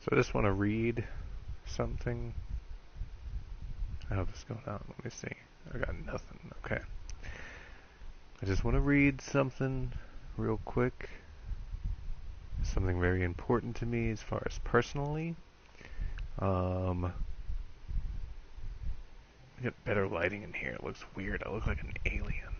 So I just want to read something. How's this going on? Let me see. I got nothing. Okay. I just want to read something real quick. Something very important to me as far as personally. I get better lighting in here. It looks weird. I look like an alien.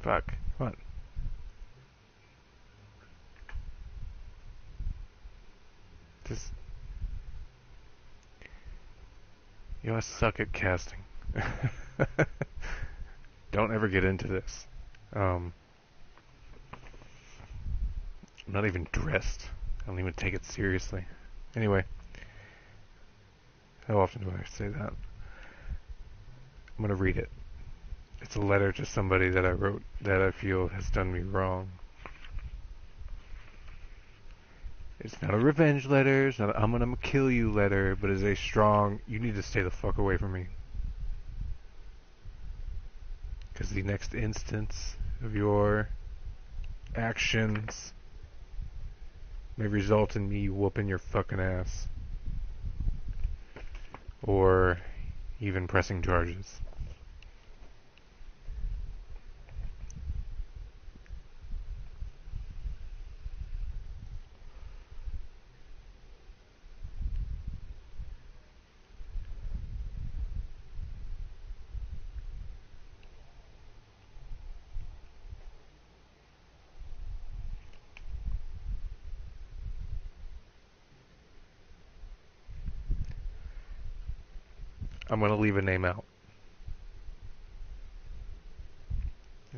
Fuck. What? Just... You know, I suck at casting. Don't ever get into this. I'm not even dressed. I don't even take it seriously. Anyway. How often do I say that? I'm going to read it. It's a letter to somebody that I wrote that I feel has done me wrong. It's not a revenge letter, it's not a I'm gonna kill you letter, but it's a strong, you need to stay the fuck away from me. Because the next instance of your actions may result in me whooping your fucking ass. Or even pressing charges. I'm going to leave a name out.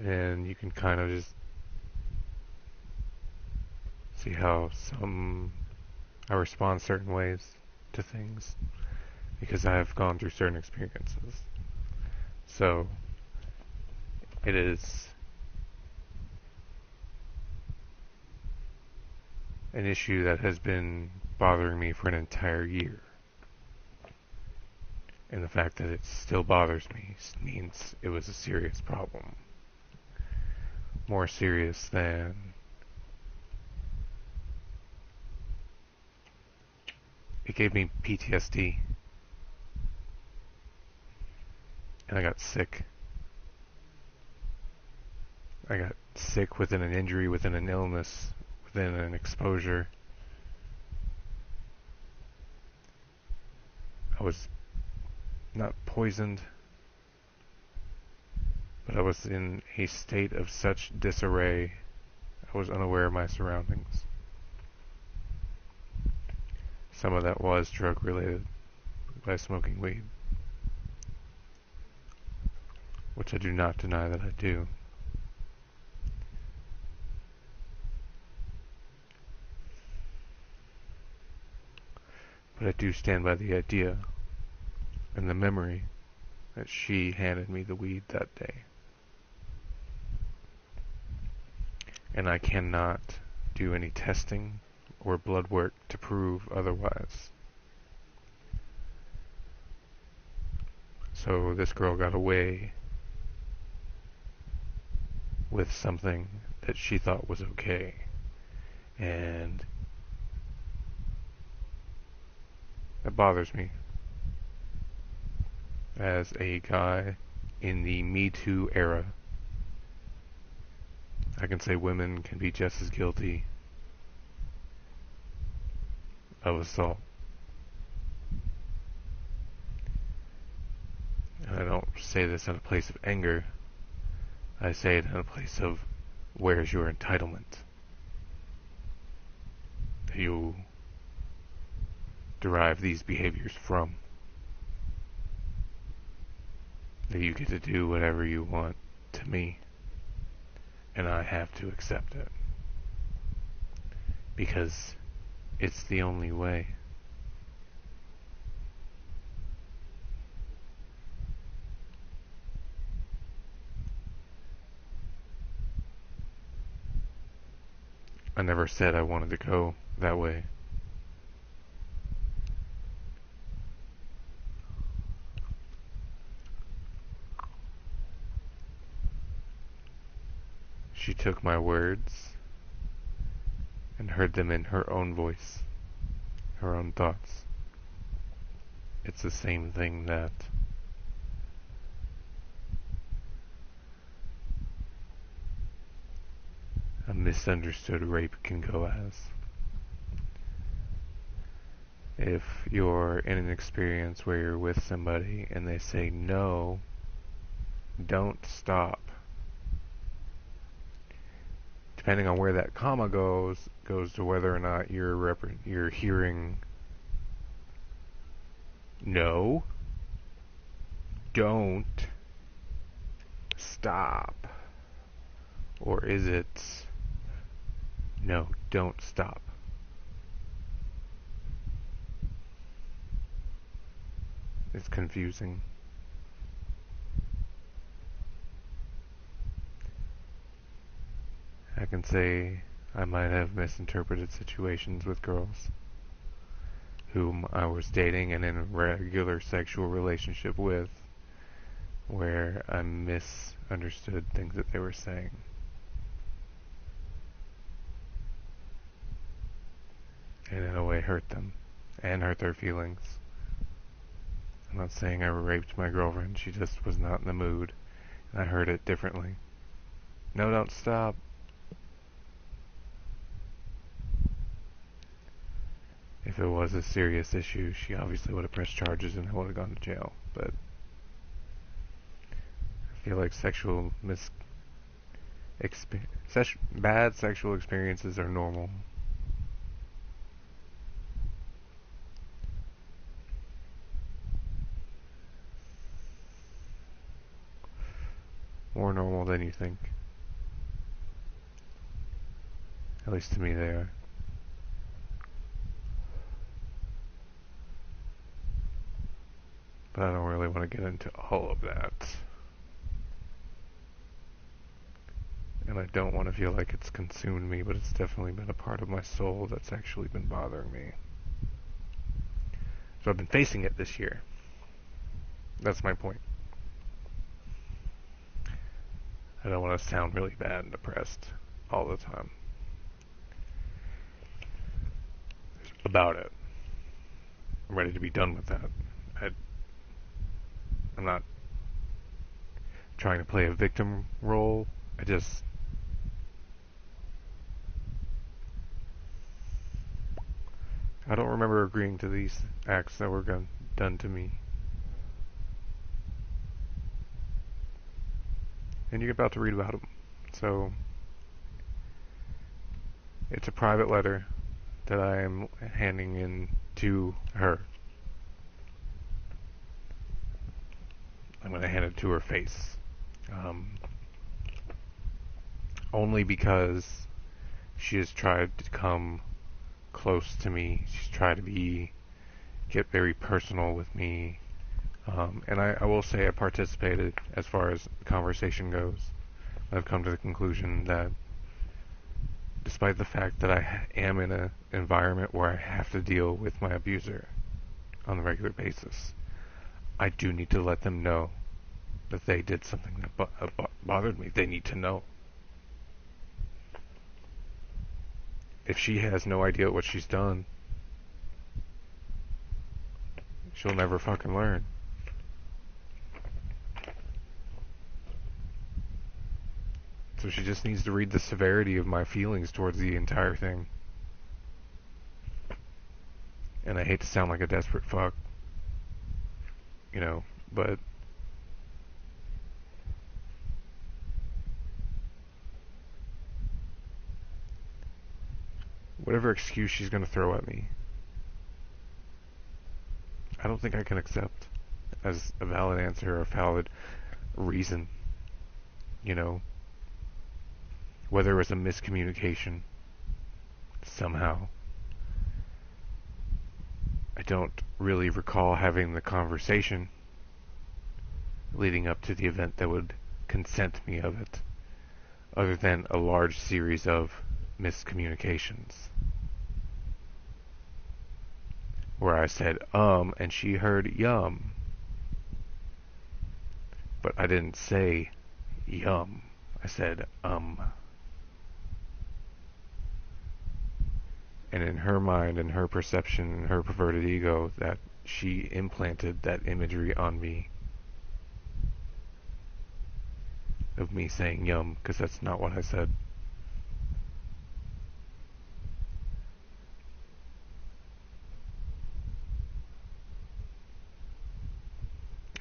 And you can kind of just see how I respond certain ways to things. Because I have gone through certain experiences. So, it is an issue that has been bothering me for an entire year. And the fact that it still bothers me means it was a serious problem. More serious than it gave me PTSD. And I got sick. I got sick within an injury, within an illness, within an exposure. I was not poisoned, but I was in a state of such disarray, I was unaware of my surroundings. Some of that was drug related by smoking weed, which I do not deny that I do. But I do stand by the idea and the memory that she handed me the weed that day. And I cannot do any testing or blood work to prove otherwise. So this girl got away with something that she thought was okay. And that bothers me. As a guy in the Me Too era, I can say women can be just as guilty of assault. And I don't say this in a place of anger. I say it in a place of, where's your entitlement? That you derive these behaviors from. that you get to do whatever you want to me, and I have to accept it. Because it's the only way. I never said I wanted to go that way. She took my words and heard them in her own voice, her own thoughts. It's the same thing that a misunderstood rape can go as. If you're in an experience where you're with somebody and they say no, don't stop. Depending on where that comma goes to whether or not you're hearing no, don't stop, or is it no, don't stop. It's confusing. I can say I might have misinterpreted situations with girls whom I was dating and in a regular sexual relationship with, where I misunderstood things that they were saying. And in a way hurt them, and hurt their feelings. I'm not saying I raped my girlfriend, she just was not in the mood, and I heard it differently. No, don't stop. If it was a serious issue, she obviously would have pressed charges and I would have gone to jail. But I feel like bad sexual experiences are normal. More normal than you think. At least to me they are. But I don't really want to get into all of that. And I don't want to feel like it's consumed me, but it's definitely been a part of my soul that's actually been bothering me. So I've been facing it this year. That's my point. I don't want to sound really bad and depressed all the time about it. I'm ready to be done with that. I'm not trying to play a victim role. I don't remember agreeing to these acts that were done to me. And you're about to read about them. So, it's a private letter that I am handing in to her. I'm going to hand it to her face. Only because she has tried to come close to me. She's tried to get very personal with me. And I will say I participated as far as the conversation goes. I've come to the conclusion that despite the fact that I am in an environment where I have to deal with my abuser on a regular basis, I do need to let them know that they did something that bothered me. They need to know. If she has no idea what she's done, she'll never fucking learn. So she just needs to read the severity of my feelings towards the entire thing. And I hate to sound like a desperate fuck, but whatever excuse she's going to throw at me, I don't think I can accept as a valid answer or a valid reason, you know, whether it was a miscommunication somehow. I don't really recall having the conversation leading up to the event that would consent me of it, other than a large series of miscommunications. Where I said, and she heard yum. But I didn't say yum. I said, And in her mind, and her perception, and her perverted ego, that she implanted that imagery on me of me saying yum, because that's not what I said.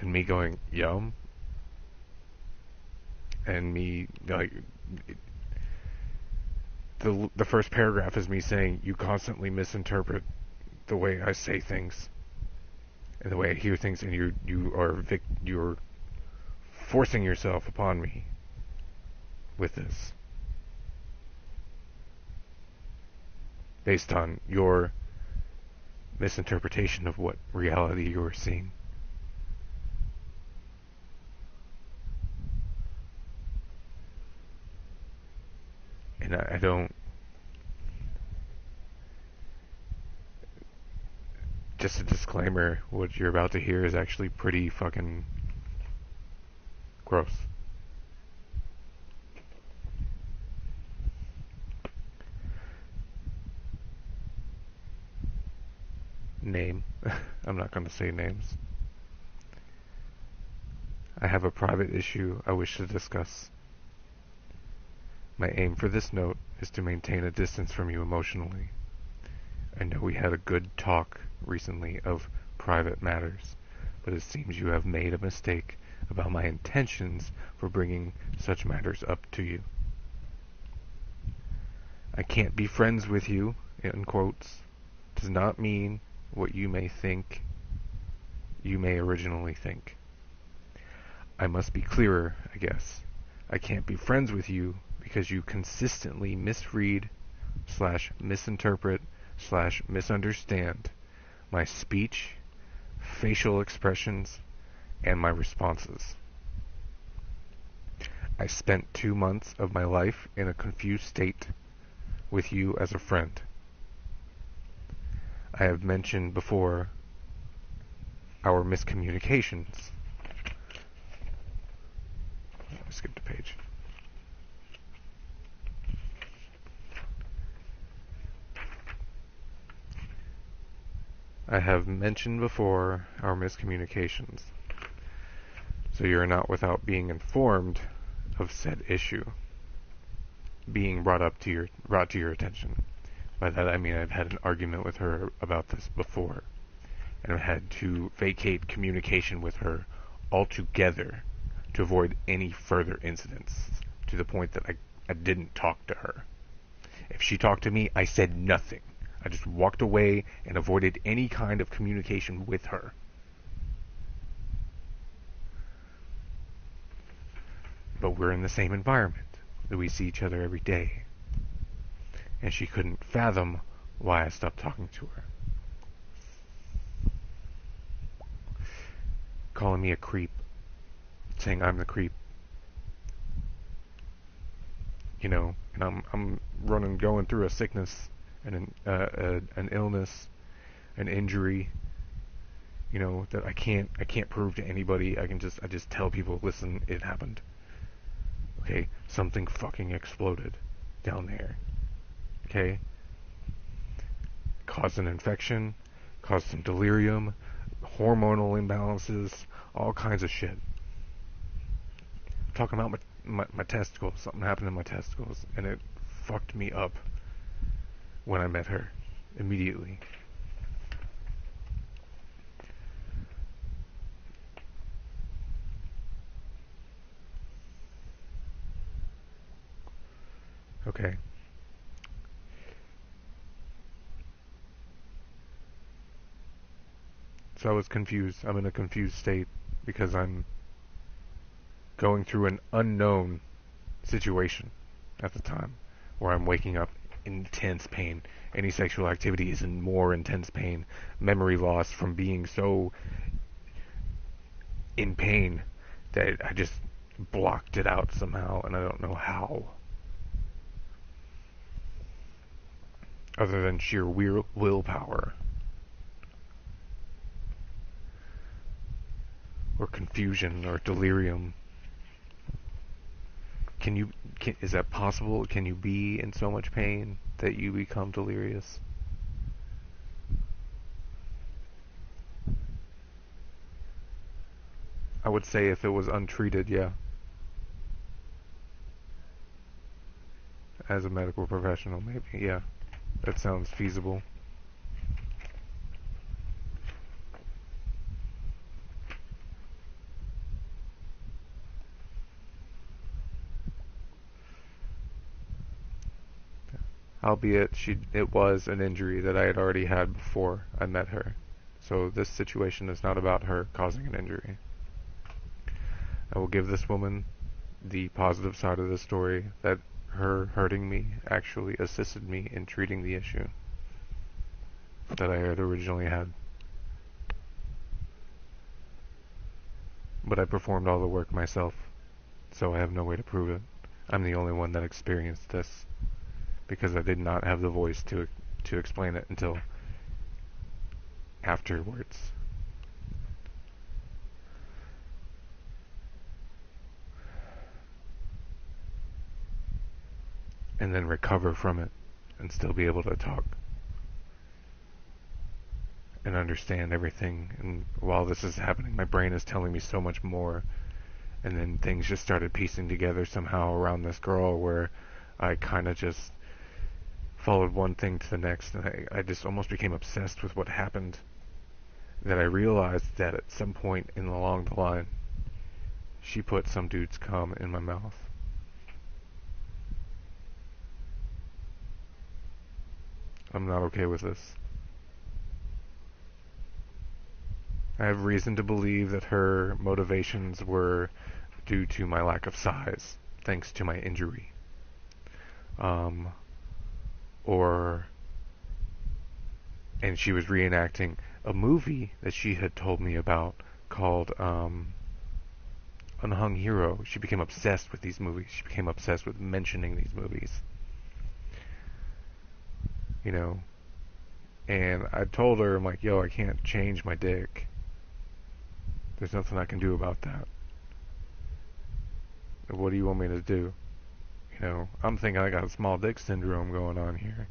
And me going yum, and me like the first paragraph is me saying you constantly misinterpret the way I say things and the way I hear things, and you're forcing yourself upon me with this based on your misinterpretation of what reality you're seeing. And I don't... Just a disclaimer, what you're about to hear is actually pretty fucking gross. Name. I'm not going to say names. I have a private issue I wish to discuss. My aim for this note is to maintain a distance from you emotionally. I know we had a good talk recently of private matters, but it seems you have made a mistake about my intentions for bringing such matters up to you. I can't be friends with you, in quotes, does not mean what you may think, you may originally think. I must be clearer, I guess. I can't be friends with you because you consistently misread / misinterpret / misunderstand my speech, facial expressions, and my responses. I spent 2 months of my life in a confused state with you as a friend. I have mentioned before our miscommunications. I skipped a page. I have mentioned before our miscommunications, so you are not without being informed of said issue being brought to your attention. By that I mean I've had an argument with her about this before, and I've had to vacate communication with her altogether to avoid any further incidents, to the point that I didn't talk to her. If she talked to me, I said nothing. I just walked away and avoided any kind of communication with her. But we're in the same environment. We see each other every day. And she couldn't fathom why I stopped talking to her. Calling me a creep. Saying I'm the creep. You know, and I'm going through a sickness and an illness, an injury, you know, that I can't prove to anybody. I just tell people, listen, it happened. Okay, something fucking exploded down there. Okay? Caused an infection, caused some delirium, hormonal imbalances, all kinds of shit. I'm talking about my testicles. Something happened in my testicles, and it fucked me up when I met her immediately. Okay. So I was confused. I'm in a confused state because I'm going through an unknown situation at the time, where I'm waking up in intense pain. Any sexual activity is in more intense pain. Memory loss from being so in pain that I just blocked it out somehow, and I don't know how. Other than sheer willpower. Or confusion or delirium. Is that possible? Can you be in so much pain that you become delirious? I would say if it was untreated, yeah. As a medical professional, maybe, yeah. That sounds feasible. Albeit it was an injury that I had already had before I met her. So this situation is not about her causing an injury. I will give this woman the positive side of the story, that her hurting me actually assisted me in treating the issue that I had originally had. But I performed all the work myself, so I have no way to prove it. I'm the only one that experienced this, because I did not have the voice to explain it until afterwards. And then recover from it and still be able to talk and understand everything. And while this is happening, my brain is telling me so much more. And then things just started piecing together somehow around this girl, where I kind of just followed one thing to the next, and I just almost became obsessed with what happened, that I realized that at some point along the line, she put some dude's cum in my mouth. I'm not okay with this. I have reason to believe that her motivations were due to my lack of size, thanks to my injury. And she was reenacting a movie that she had told me about called Unhung Hero. She became obsessed with these movies. She became obsessed with mentioning these movies. You know, and I told her, I'm like, yo, I can't change my dick. There's nothing I can do about that. What do you want me to do? You know, I'm thinking I got small dick syndrome going on here.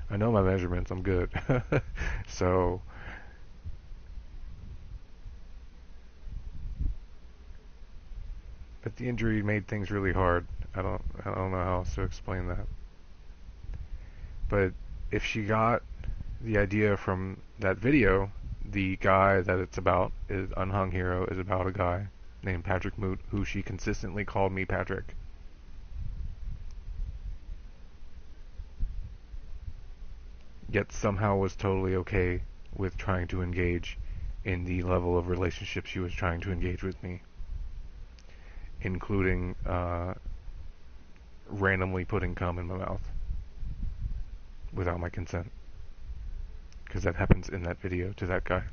I know my measurements, I'm good. So, but the injury made things really hard. I don't know how else to explain that. But if she got the idea from that video, the guy that it's about, is Unhung Hero, is about a guy named Patrick Moot, who she consistently called me Patrick. Yet somehow was totally okay with trying to engage in the level of relationship she was trying to engage with me, including randomly putting cum in my mouth without my consent, because that happens in that video to that guy.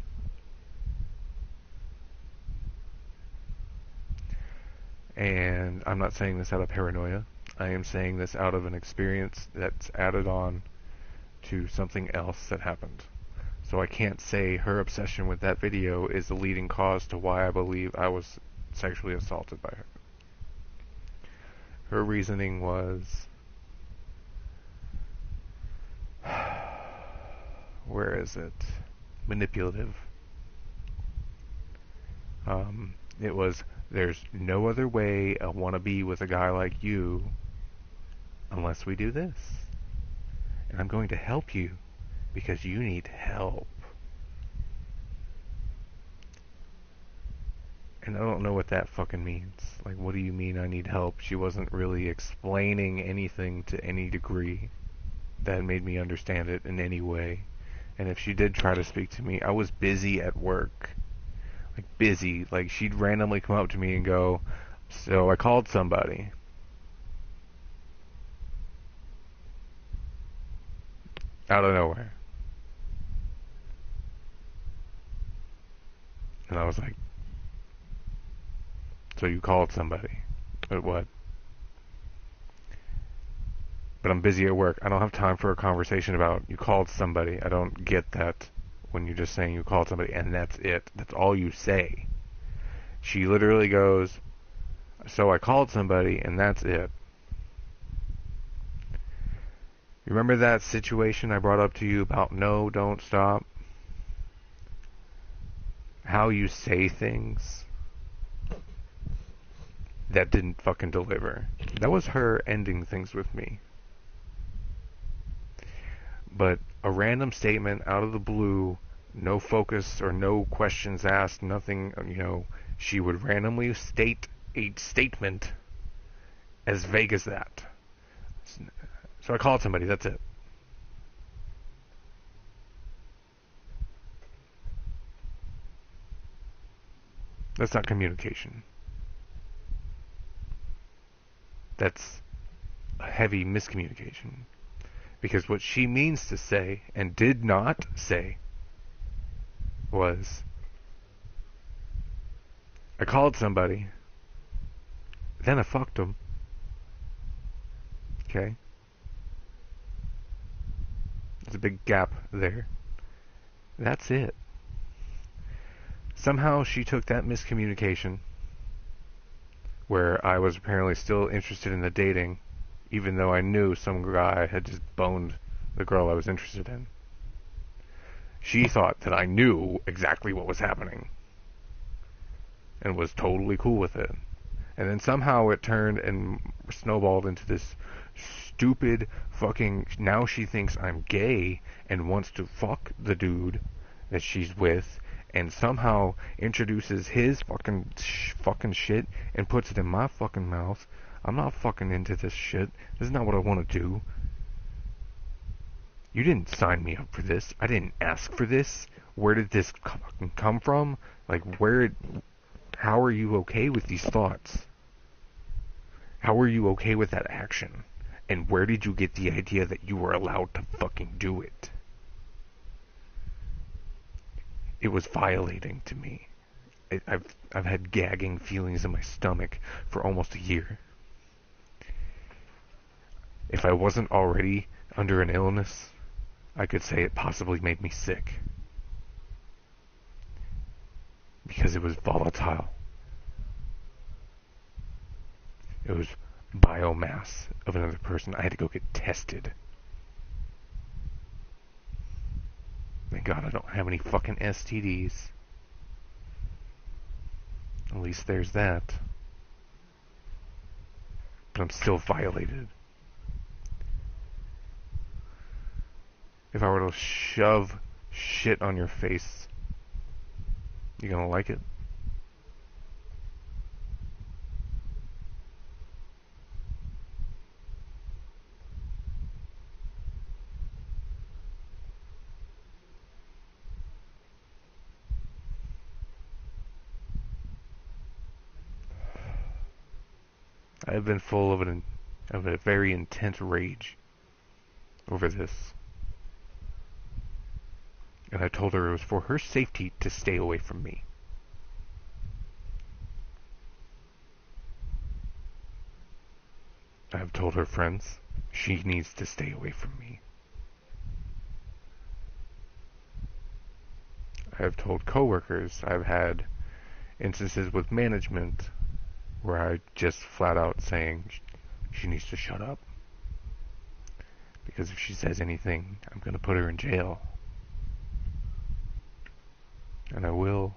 And I'm not saying this out of paranoia. I am saying this out of an experience that's added on to something else that happened. So I can't say her obsession with that video is the leading cause to why I believe I was sexually assaulted by her. Her reasoning was, where is it? Manipulative. It was, there's no other way I want to be with a guy like you unless we do this. And I'm going to help you because you need help. And I don't know what that fucking means. Like, what do you mean I need help? She wasn't really explaining anything to any degree that made me understand it in any way. And if she did try to speak to me, I was busy at work. Like, busy. Like, she'd randomly come up to me and go, So I called somebody. Out of nowhere. And I was like, so you called somebody. But what? But I'm busy at work. I don't have time for a conversation about you called somebody. I don't get that when you're just saying you called somebody and that's it. That's all you say. She literally goes, so I called somebody and that's it. You remember that situation I brought up to you about no, don't stop? How you say things that didn't fucking deliver. That was her ending things with me. But a random statement out of the blue, no focus or no questions asked, nothing, she would randomly state a statement as vague as that. So I called somebody, that's it. That's not communication. That's a heavy miscommunication. Because what she means to say, and did not say, was, I called somebody, then I fucked them. Okay? There's a big gap there. That's it. Somehow she took that miscommunication, where I was apparently still interested in the dating, even though I knew some guy had just boned the girl I was interested in. She thought that I knew exactly what was happening and was totally cool with it. And then somehow it turned and snowballed into this stupid fucking, now she thinks I'm gay and wants to fuck the dude that she's with, and somehow introduces his fucking shit and puts it in my fucking mouth. I'm not fucking into this shit. This is not what I want to do. You didn't sign me up for this. I didn't ask for this. Where did this fucking come from? Like, how are you okay with these thoughts? How are you okay with that action? And where did you get the idea that you were allowed to fucking do it? It was violating to me. I've had gagging feelings in my stomach for almost a year. If I wasn't already under an illness, I could say it possibly made me sick. Because it was volatile. It was biomass of another person. I had to go get tested. Thank God I don't have any fucking STDs. At least there's that. But I'm still violated. If I were to shove shit on your face, you gonna like it? I have been full of a very intense rage over this. And I told her it was for her safety to stay away from me. I have told her friends she needs to stay away from me. I have told coworkers. I've had instances with management where I just flat out saying she needs to shut up. Because if she says anything, I'm going to put her in jail. And I will.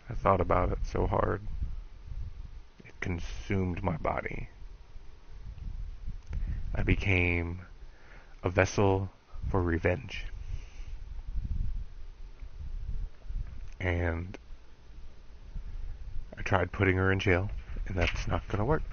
I thought about it so hard. It consumed my body. I became a vessel for revenge. And I tried putting her in jail, and that's not going to work.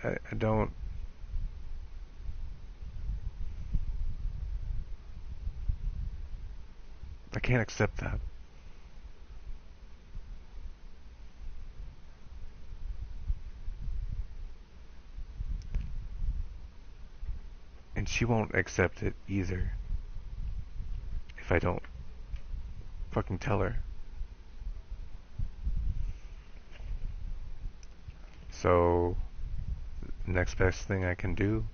I don't. I can't accept that. And she won't accept it either if I don't fucking tell her. So, next best thing I can do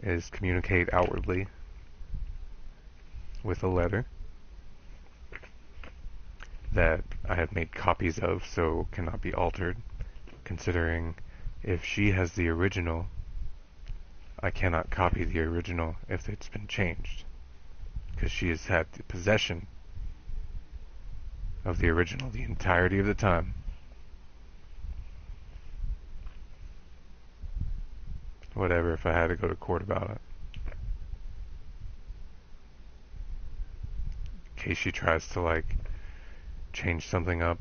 is communicate outwardly with a letter that I have made copies of so cannot be altered, considering if she has the original, I cannot copy the original if it's been changed, because she has had the possession of the original the entirety of the time. Whatever, if I had to go to court about it. In case she tries to, like, change something up.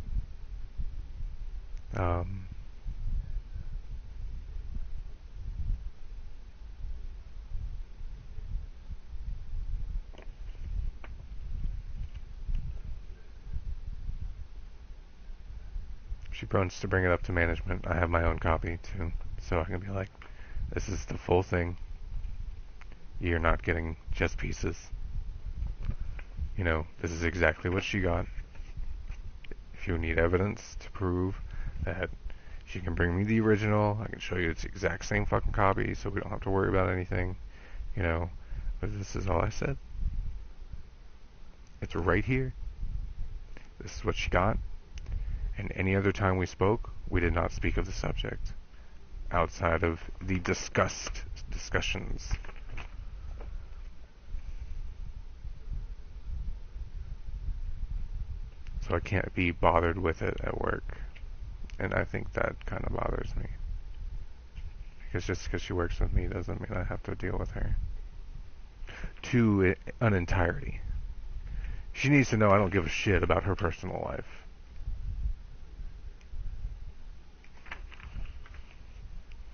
She wants to bring it up to management. I have my own copy, too. So I can be like, this is the full thing. You're not getting just pieces. You know, this is exactly what she got. If you need evidence to prove that she can bring me the original, I can show you it's the exact same fucking copy, so we don't have to worry about anything. You know, but this is all I said. It's right here. This is what she got. And any other time we spoke, we did not speak of the subject outside of the discussions. So I can't be bothered with it at work. And I think that kind of bothers me. Because just because she works with me doesn't mean I have to deal with her. To an entirety. She needs to know I don't give a shit about her personal life.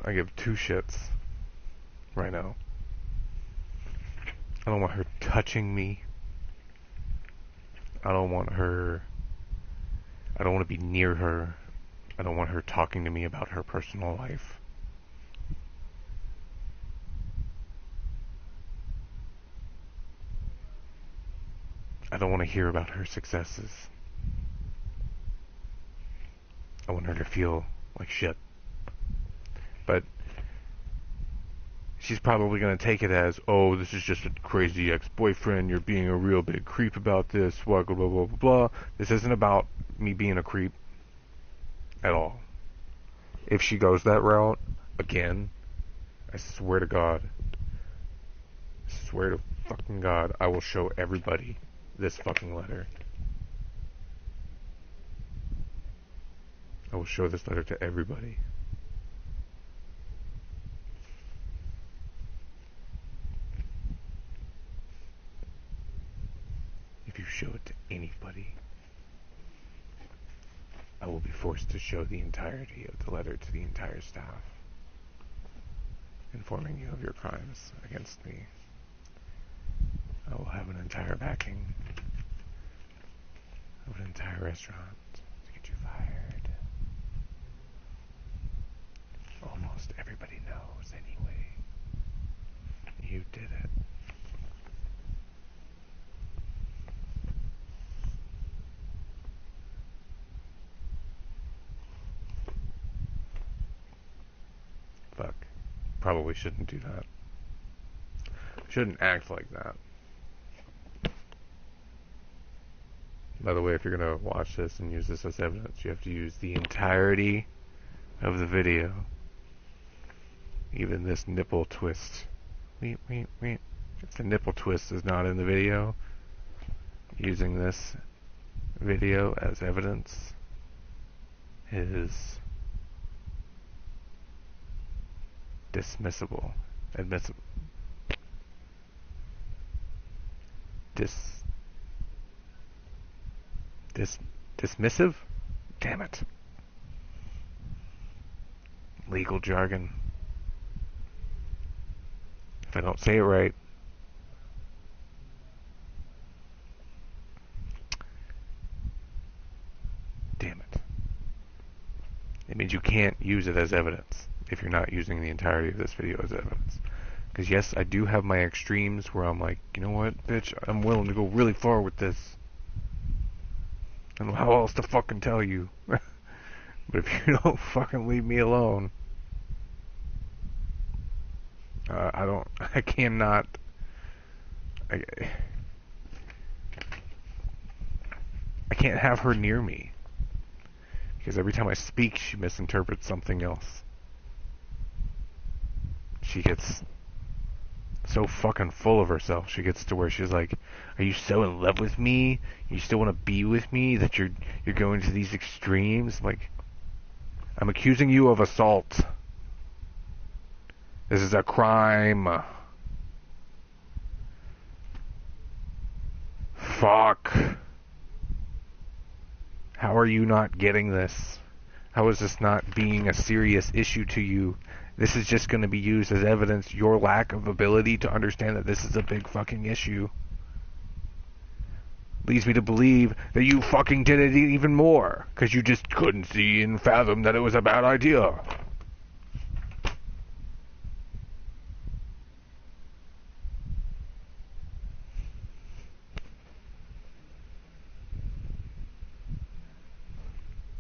I give two shits right now. I don't want her touching me. I don't want to be near her. I don't want her talking to me about her personal life. I don't want to hear about her successes. I want her to feel like shit. But she's probably going to take it as, oh, this is just a crazy ex-boyfriend, you're being a real big creep about this, blah, blah, blah, blah, blah. This isn't about me being a creep at all. If she goes that route, again, I swear to God, I will show everybody this fucking letter. I will show this letter to everybody. If you show it to anybody, I will be forced to show the entirety of the letter to the entire staff, informing you of your crimes against me. I will have an entire backing of an entire restaurant to get you fired. Almost everybody knows anyway. You did it. Fuck. Probably shouldn't do that. Shouldn't act like that. By the way, if you're going to watch this and use this as evidence, you have to use the entirety of the video. Even this nipple twist. If the nipple twist is not in the video, using this video as evidence is dismissible. Admissible. Dismissive? Damn it. legal jargon. If I don't say it right, damn it. It means you can't use it as evidence if you're not using the entirety of this video as evidence. Because yes, I do have my extremes where I'm like, you know what, bitch, I'm willing to go really far with this. I don't know how else to fucking tell you. But if you don't fucking leave me alone, I cannot, I can't have her near me. Because every time I speak, she misinterprets something else. She gets so fucking full of herself. She gets to where she's like, are you so in love with me? You still want to be with me that you're going to these extremes? Like, I'm accusing you of assault. This is a crime. Fuck. How are you not getting this? How is this not being a serious issue to you? This is just going to be used as evidence, your lack of ability to understand that this is a big fucking issue. Leads me to believe that you fucking did it even more, because you just couldn't see and fathom that it was a bad idea.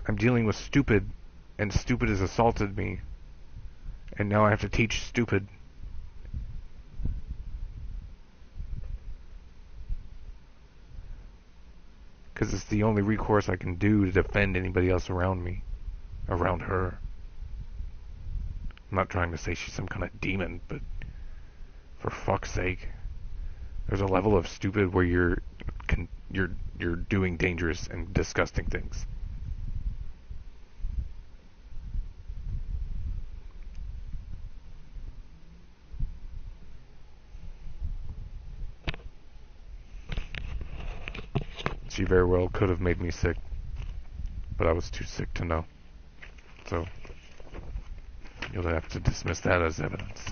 I'm dealing with stupid, and stupid has assaulted me. And now I have to teach stupid. Because it's the only recourse I can do to defend anybody else around me. Around her. I'm not trying to say she's some kind of demon, but for fuck's sake. There's a level of stupid where you're doing dangerous and disgusting things. She very well could have made me sick, but I was too sick to know. So, you'll have to dismiss that as evidence.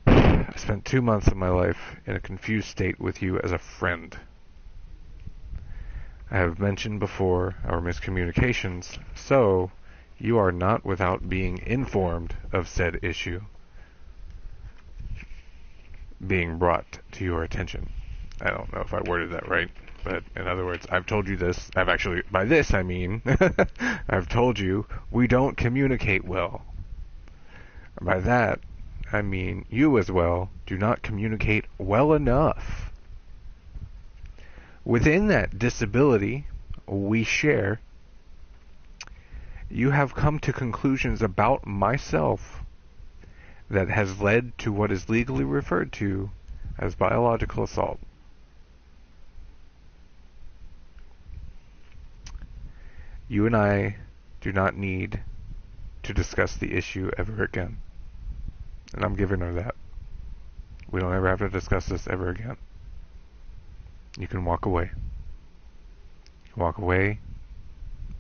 I spent 2 months of my life in a confused state with you as a friend. I have mentioned before our miscommunications, so you are not without being informed of said issue being brought to your attention. I don't know if I worded that right, but in other words, I've told you this. By this I mean, I've told you we don't communicate well. By that, I mean you as well do not communicate well enough. Within that disability we share, you have come to conclusions about myself that has led to what is legally referred to as biological assault. You and I do not need to discuss the issue ever again. And I'm giving her that. We don't ever have to discuss this ever again. You can walk away. Walk away.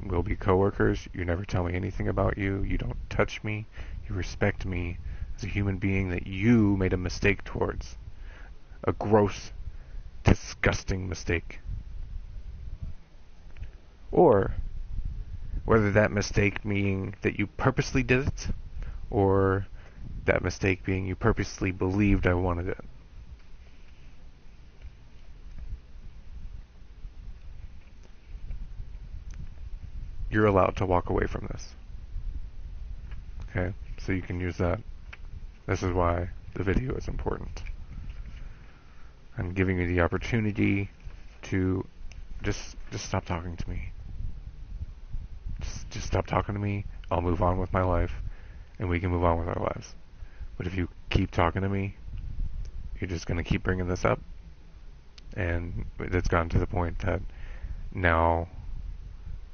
We'll be coworkers. You never tell me anything about you. You don't touch me. You respect me as a human being that you made a mistake towards. A gross, disgusting mistake. Or whether that mistake being that you purposely did it, or that mistake being you purposely believed I wanted it. You're allowed to walk away from this. Okay? So you can use that. This is why the video is important. I'm giving you the opportunity to just stop talking to me. Just stop talking to me. I'll move on with my life, and we can move on with our lives. But if you keep talking to me, you're just going to keep bringing this up, and it's gotten to the point that now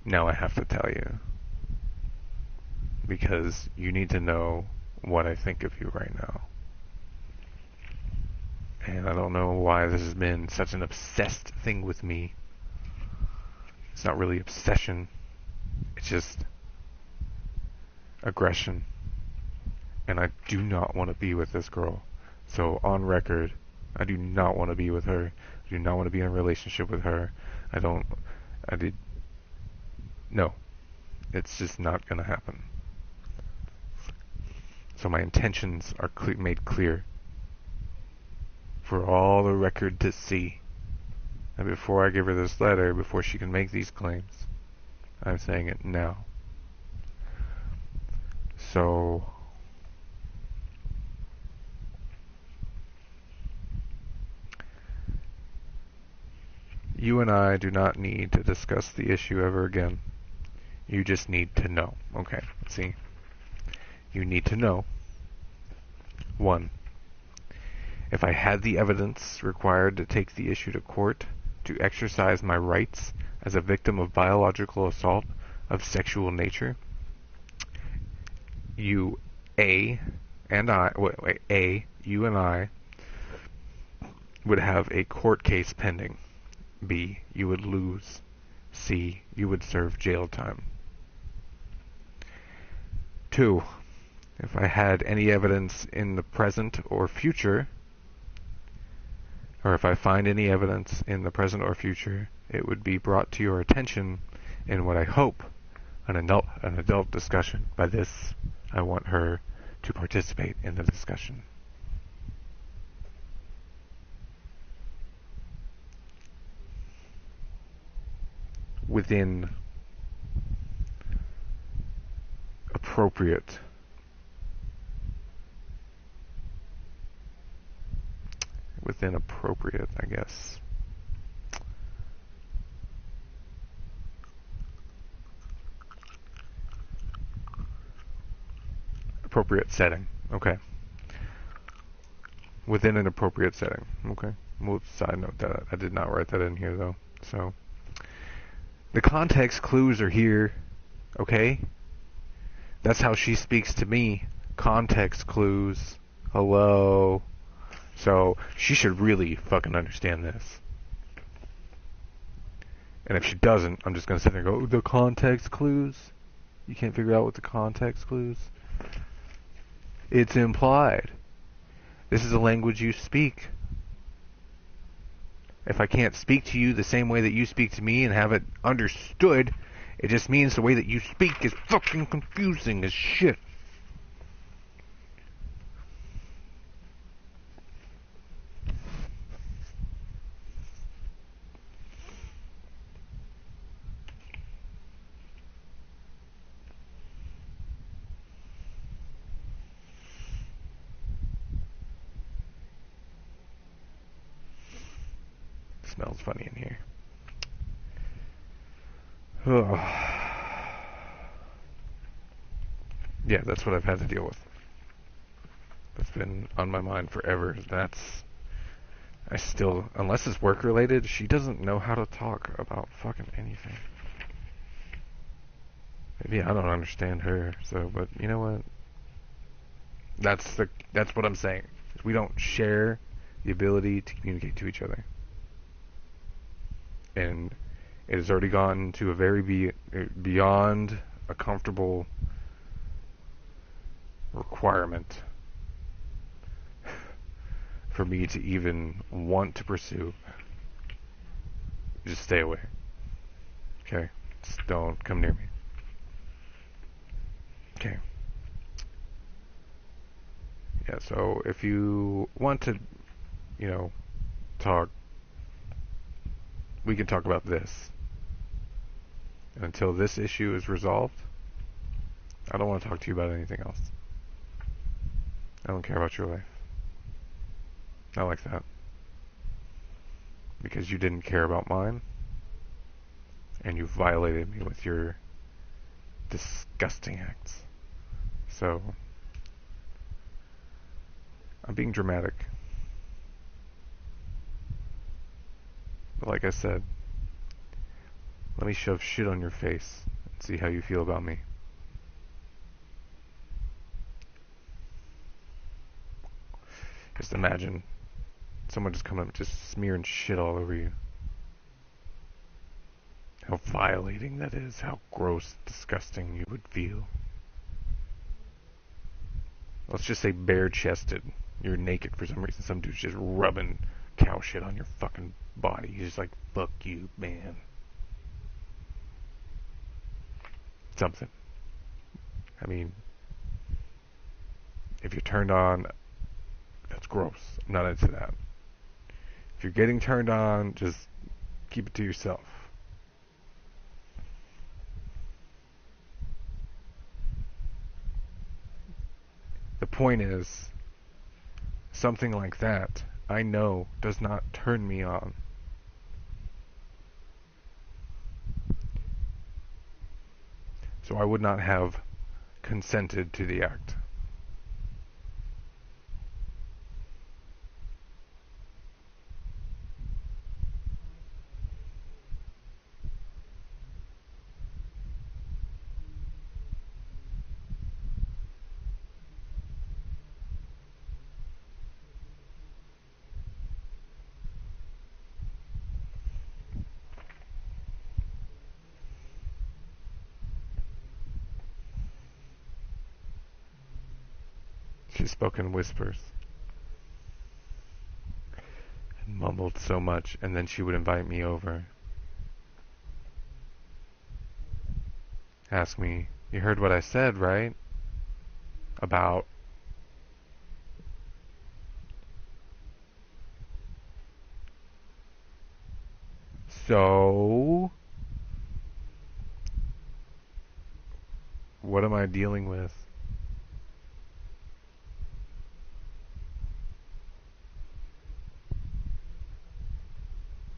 I have to tell you, because you need to know what I think of you right now. And I don't know why this has been such an obsessed thing with me. It's not really obsession. It's just aggression. And I do not want to be with this girl. So on record, I do not want to be with her. I do not want to be in a relationship with her. No. It's just not going to happen. So my intentions are made clear for all the record to see. And before I give her this letter, before she can make these claims, I'm saying it now. So, you and I do not need to discuss the issue ever again. You just need to know. Okay, see? You need to know. 1. If I had the evidence required to take the issue to court, to exercise my rights as a victim of biological assault of sexual nature, you and I would have a court case pending. B, you would lose. C, you would serve jail time. 2, if I had any evidence in the present or future, or if I find any evidence in the present or future, it would be brought to your attention in what I hope an adult discussion. By this, I want her to participate in the discussion. Within appropriate I guess. Appropriate setting. Okay. Within an appropriate setting. Okay. We'll side note that. I did not write that in here though. So the context clues are here. Okay? That's how she speaks to me. Context clues. Hello. So she should really fucking understand this. And if she doesn't, I'm just going to sit there and go, the context clues? You can't figure out what the context clues? It's implied. This is a language you speak. If I can't speak to you the same way that you speak to me and have it understood, it just means the way that you speak is fucking confusing as shit. Smells funny in here. Oh. Yeah, that's what I've had to deal with. That's been on my mind forever. I still, unless it's work related, she doesn't know how to talk about fucking anything. Maybe I don't understand her, so, but you know what? That's what I'm saying. We don't share the ability to communicate to each other. And it has already gone to a very beyond a comfortable requirement for me to even want to pursue. Just stay away. Okay? Just don't come near me. Okay. Yeah, so if you want to, talk, we can talk about this. And until this issue is resolved, I don't want to talk to you about anything else. I don't care about your life. Not like that. Because you didn't care about mine, and you violated me with your disgusting acts. So, I'm being dramatic. But like I said, let me shove shit on your face and see how you feel about me. Just imagine Someone just coming up just smearing shit all over you. How violating that is. How gross, disgusting you would feel. Let's just say bare-chested. You're naked for some reason. Some dude's just rubbing cow shit on your fucking body. He's just like, fuck you, man. Something. I mean, if you're turned on, that's gross. I'm not into that. If you're getting turned on, just keep it to yourself. The point is, something like that, I know, does not turn me on. So I would not have consented to the act. She spoke in whispers and mumbled so much, and then she would invite me over. Ask me, you heard what I said, right? About... So... What am I dealing with?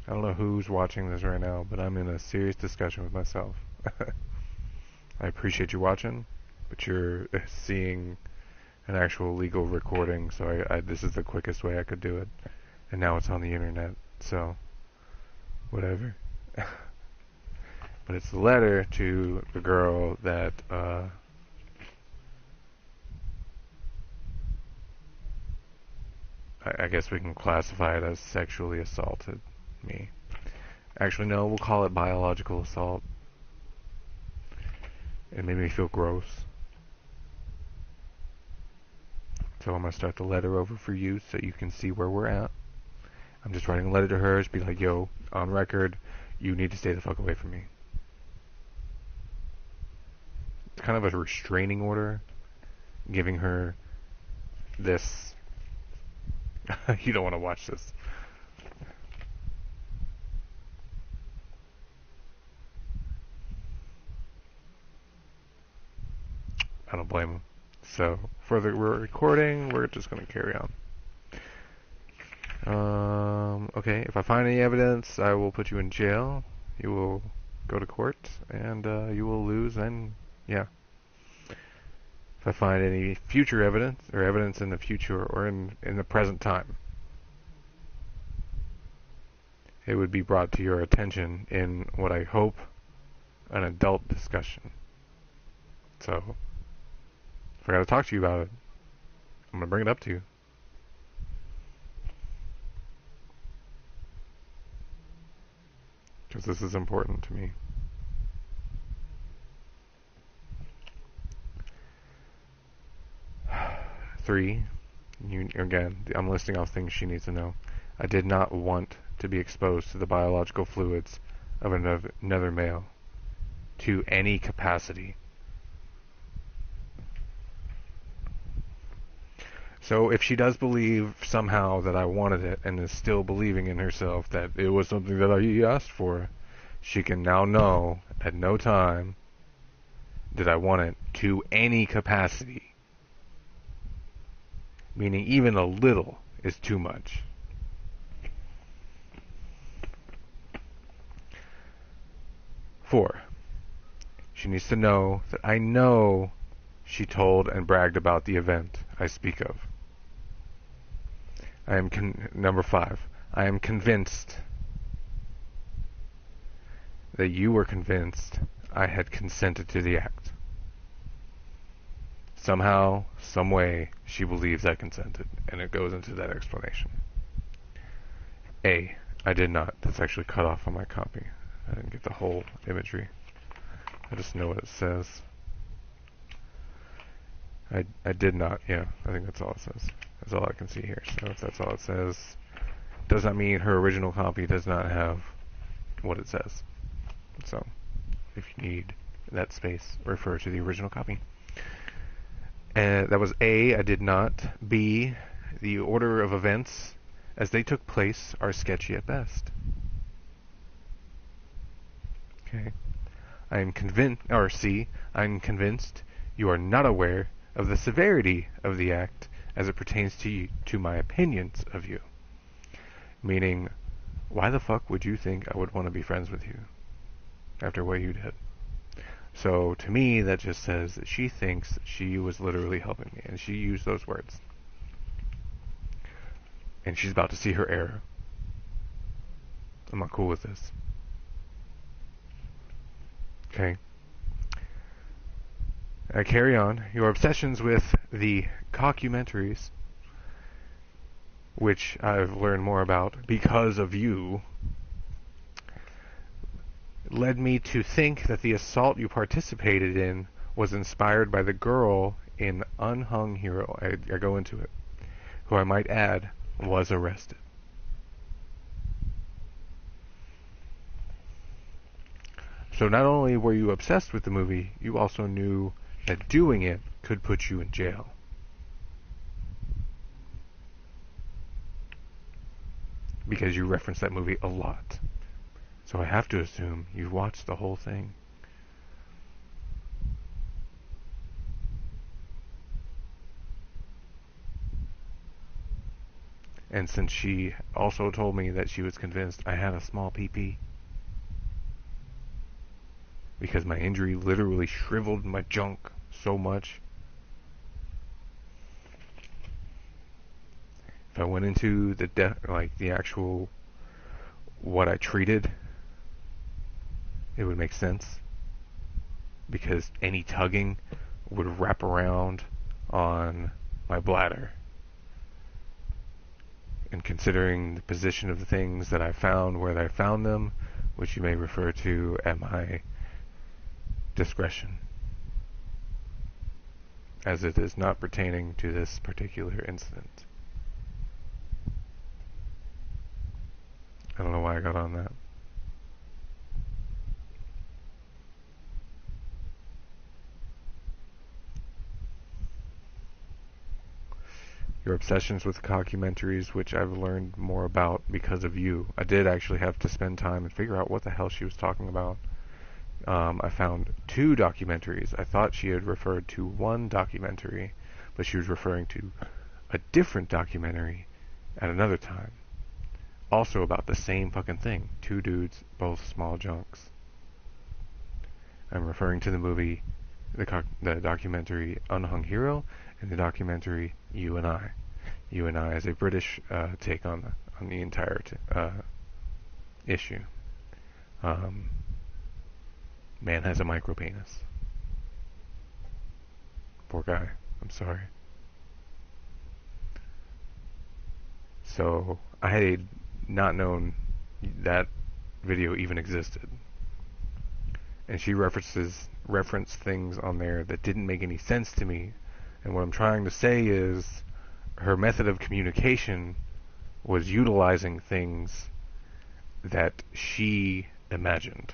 I don't know who's watching this right now, but I'm in a serious discussion with myself. I appreciate you watching, but you're seeing an actual legal recording, so this is the quickest way I could do it. And now it's on the internet, so whatever. But it's a letter to the girl that I guess we can classify it as sexually assaulted me. Actually, no, we'll call it biological assault. It made me feel gross. So I'm going to start the letter over for you so you can see where we're at. I'm just writing a letter to her to be like, yo, on record, you need to stay the fuck away from me. It's kind of a restraining order, giving her this. You don't want to watch this. I don't blame him. So, for the recording, we're just going to carry on. Okay, if I find any evidence, I will put you in jail. You will go to court, and you will lose, and yeah. If I find any future evidence, or evidence in the future, or in the present time, it would be brought to your attention in what I hope an adult discussion. So, if I gotta talk to you about it, I'm gonna bring it up to you. Because this is important to me. Three, again, I'm listing off things she needs to know. I did not want to be exposed to the biological fluids of another male to any capacity. So if she does believe somehow that I wanted it and is still believing in herself that it was something that I asked for, she can now know at no time did I want it to any capacity. Meaning even a little is too much. Four, she needs to know that I know she told and bragged about the event I speak of. Number 5, I am convinced that you were convinced I had consented to the act. Somehow, some way, she believes I consented, and it goes into that explanation. A. I did not. That's actually cut off on my copy. I didn't get the whole imagery. I just know what it says. I did not. Yeah, I think that's all it says. That's all I can see here. So if that's all it says, does not mean her original copy does not have what it says. So if you need that space, refer to the original copy. And that was A. I did not. B. The order of events as they took place are sketchy at best. Okay. I am convinced, or C. I'm convinced you are not aware of the severity of the act as it pertains to you, to my opinions of you. Meaning, why the fuck would you think I would want to be friends with you after what you did? So to me, that just says that she thinks that she was literally helping me, and she used those words. And she's about to see her error. I'm not cool with this. Okay. I carry on. Your obsessions with the cockumentaries, which I've learned more about because of you, led me to think that the assault you participated in was inspired by the girl in Unhung Hero. I go into it. Who I might add was arrested. So not only were you obsessed with the movie, you also knew that doing it could put you in jail. Because you reference that movie a lot. So I have to assume you watched the whole thing. And since she also told me that she was convinced I had a small PP, because my injury literally shriveled my junk so much, if I went into the actual what I treated, it would make sense, because any tugging would wrap around on my bladder. And considering the position of the things that I found where I found them, which you may refer to at my discretion, as it is not pertaining to this particular incident. I don't know why I got on that. Your obsessions with documentaries, which I've learned more about because of you. I did actually have to spend time and figure out what the hell she was talking about. I found 2 documentaries. I thought she had referred to one documentary, but she was referring to a different documentary at another time. Also about the same fucking thing. 2 dudes, both small junks. I'm referring to the movie, the documentary Unhung Hero, and the documentary You and I. You and I is a British take on the entire issue. Man has a micro penis. Poor guy. I'm sorry. So I had not known that video even existed. And she referenced things on there that didn't make any sense to me. And what I'm trying to say is her method of communication was utilizing things that she imagined.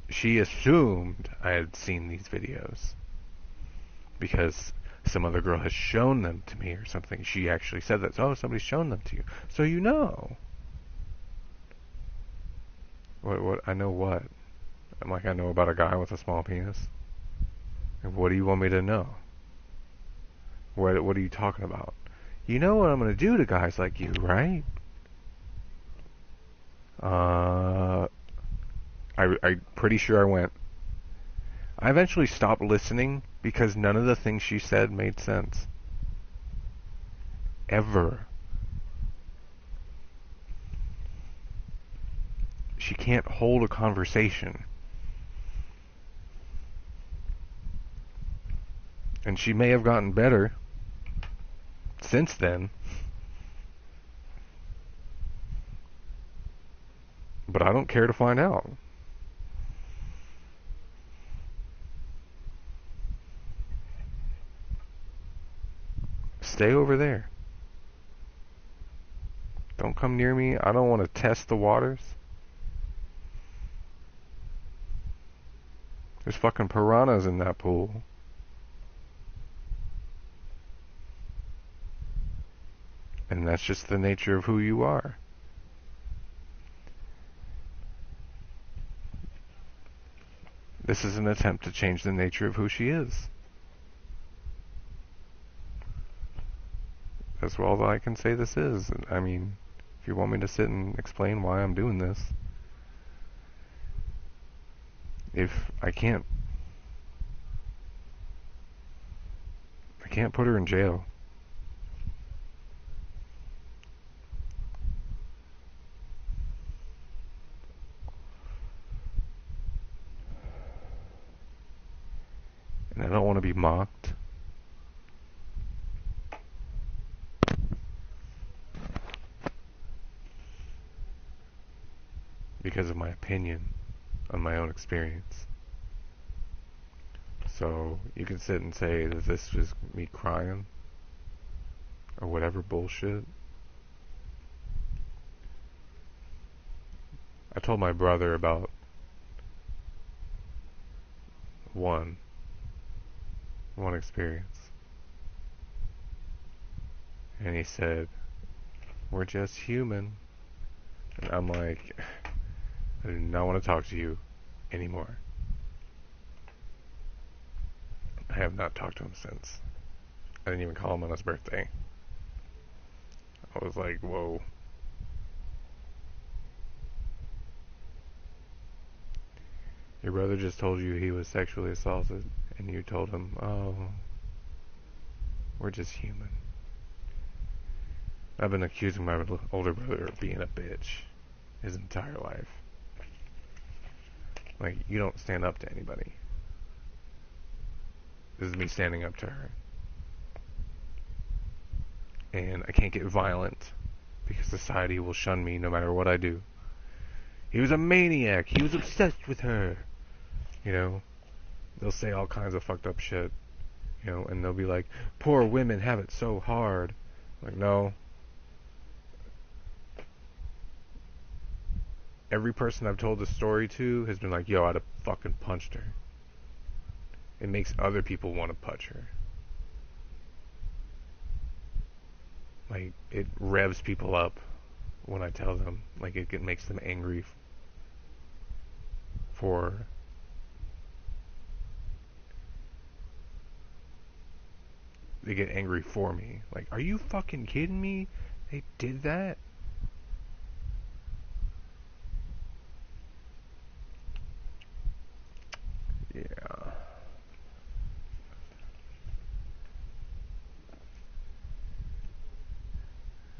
She assumed I had seen these videos because some other girl has shown them to me or something. She actually said that, oh, somebody's shown them to you. So you know. What? I know what? I'm like, I know about a guy with a small penis. And what do you want me to know? What are you talking about? You know what I'm going to do to guys like you, right? I'm pretty sure I went. I eventually stopped listening because none of the things she said made sense. Ever. She can't hold a conversation. And she may have gotten better, since then. But I don't care to find out. Stay over there. Don't come near me. I don't want to test the waters. There's fucking piranhas in that pool. And that's just the nature of who you are. This is an attempt to change the nature of who she is. That's all I can say this is. I mean, if you want me to sit and explain why I'm doing this, if I can't put her in jail. And I don't want to be mocked. Because of my opinion on my own experience. So you can sit and say that this was me crying or whatever bullshit. I told my brother about one experience. And he said, "We're just human." And I'm like, I do not want to talk to you anymore. I have not talked to him since. I didn't even call him on his birthday. I was like, whoa. Your brother just told you he was sexually assaulted, and you told him, oh, we're just human. I've been accusing my older brother of being a bitch his entire life. Like, you don't stand up to anybody. This is me standing up to her. And I can't get violent because society will shun me no matter what I do. He was a maniac. He was obsessed with her. You know, they'll say all kinds of fucked up shit. You know, and they'll be like, poor women have it so hard. Like, no. Every person I've told this story to has been like, yo, I'd have fucking punched her. It makes other people want to punch her. Like, it revs people up when I tell them. Like, it makes them angry for... They get angry for me. Like, are you fucking kidding me? They did that? Yeah.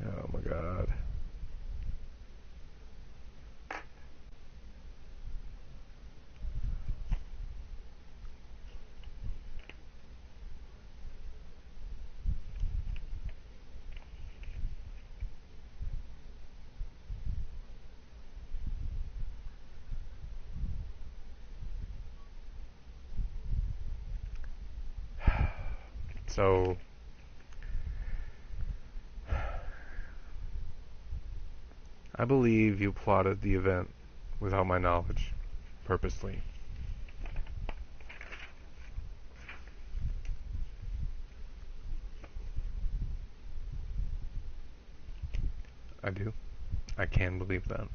Oh my god. So, I believe you plotted the event without my knowledge, purposely. I do. I can believe that.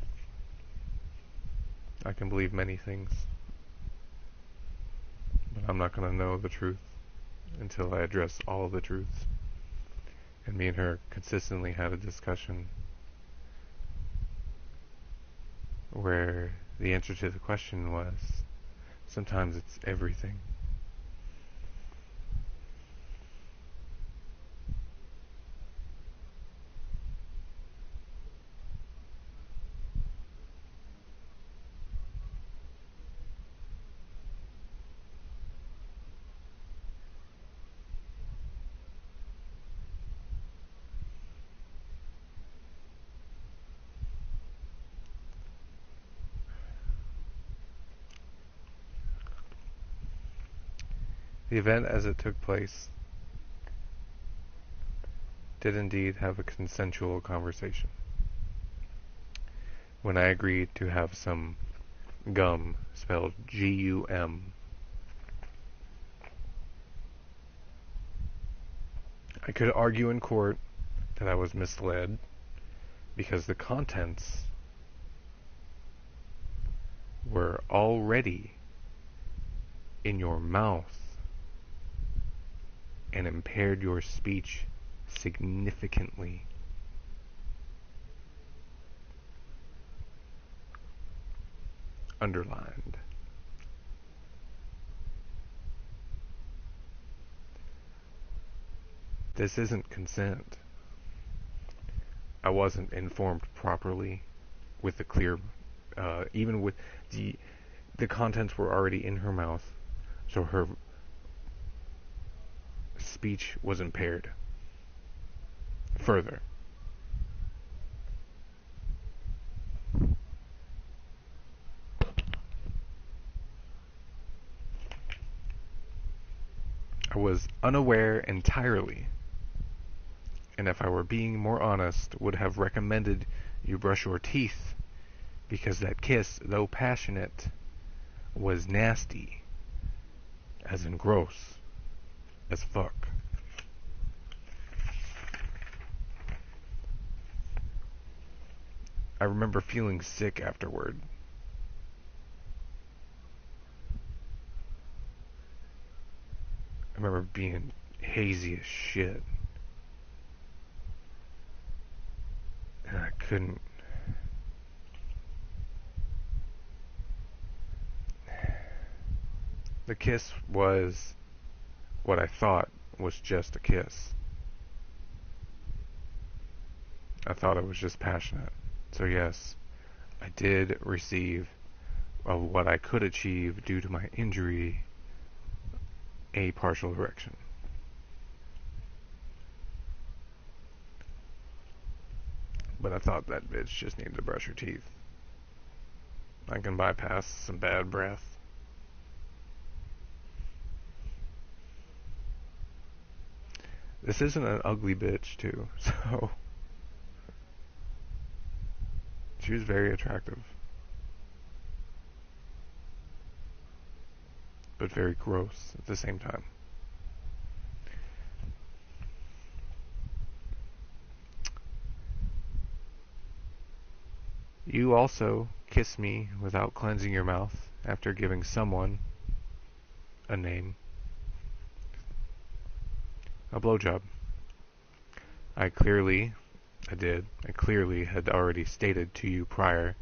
I can believe many things. But I'm not going to know the truth until I address all of the truths. And me and her consistently had a discussion where the answer to the question was, sometimes it's everything. The event as it took place did indeed have a consensual conversation. When I agreed to have some gum, spelled G-U-M, I could argue in court that I was misled because the contents were already in your mouth and impaired your speech significantly. Underlined. This isn't consent. I wasn't informed properly with the clear, even with the contents were already in her mouth, so her speech was impaired. Further. I was unaware entirely, and if I were being more honest, would have recommended you brush your teeth, because that kiss, though passionate, was nasty, as in gross, as fuck. I remember feeling sick afterward. I remember being hazy as shit. And I couldn't. The kiss was what I thought was just a kiss. I thought it was just passionate. So yes, I did receive of what I could achieve due to my injury, a partial erection. But I thought that bitch just needed to brush her teeth. I can bypass some bad breath. This isn't an ugly bitch, too, so she was very attractive. But very gross at the same time. You also kiss me without cleansing your mouth after giving someone a name. A blowjob. I clearly had already stated to you prior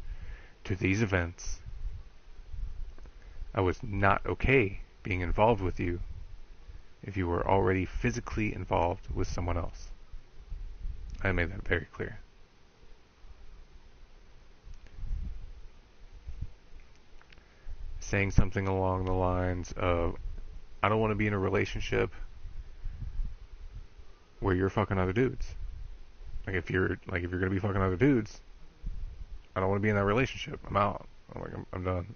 to these events I was not okay being involved with you if you were already physically involved with someone else. I made that very clear. Saying something along the lines of, I don't want to be in a relationship where you're fucking other dudes. If you're gonna be fucking other dudes, I don't want to be in that relationship. I'm out. I'm done.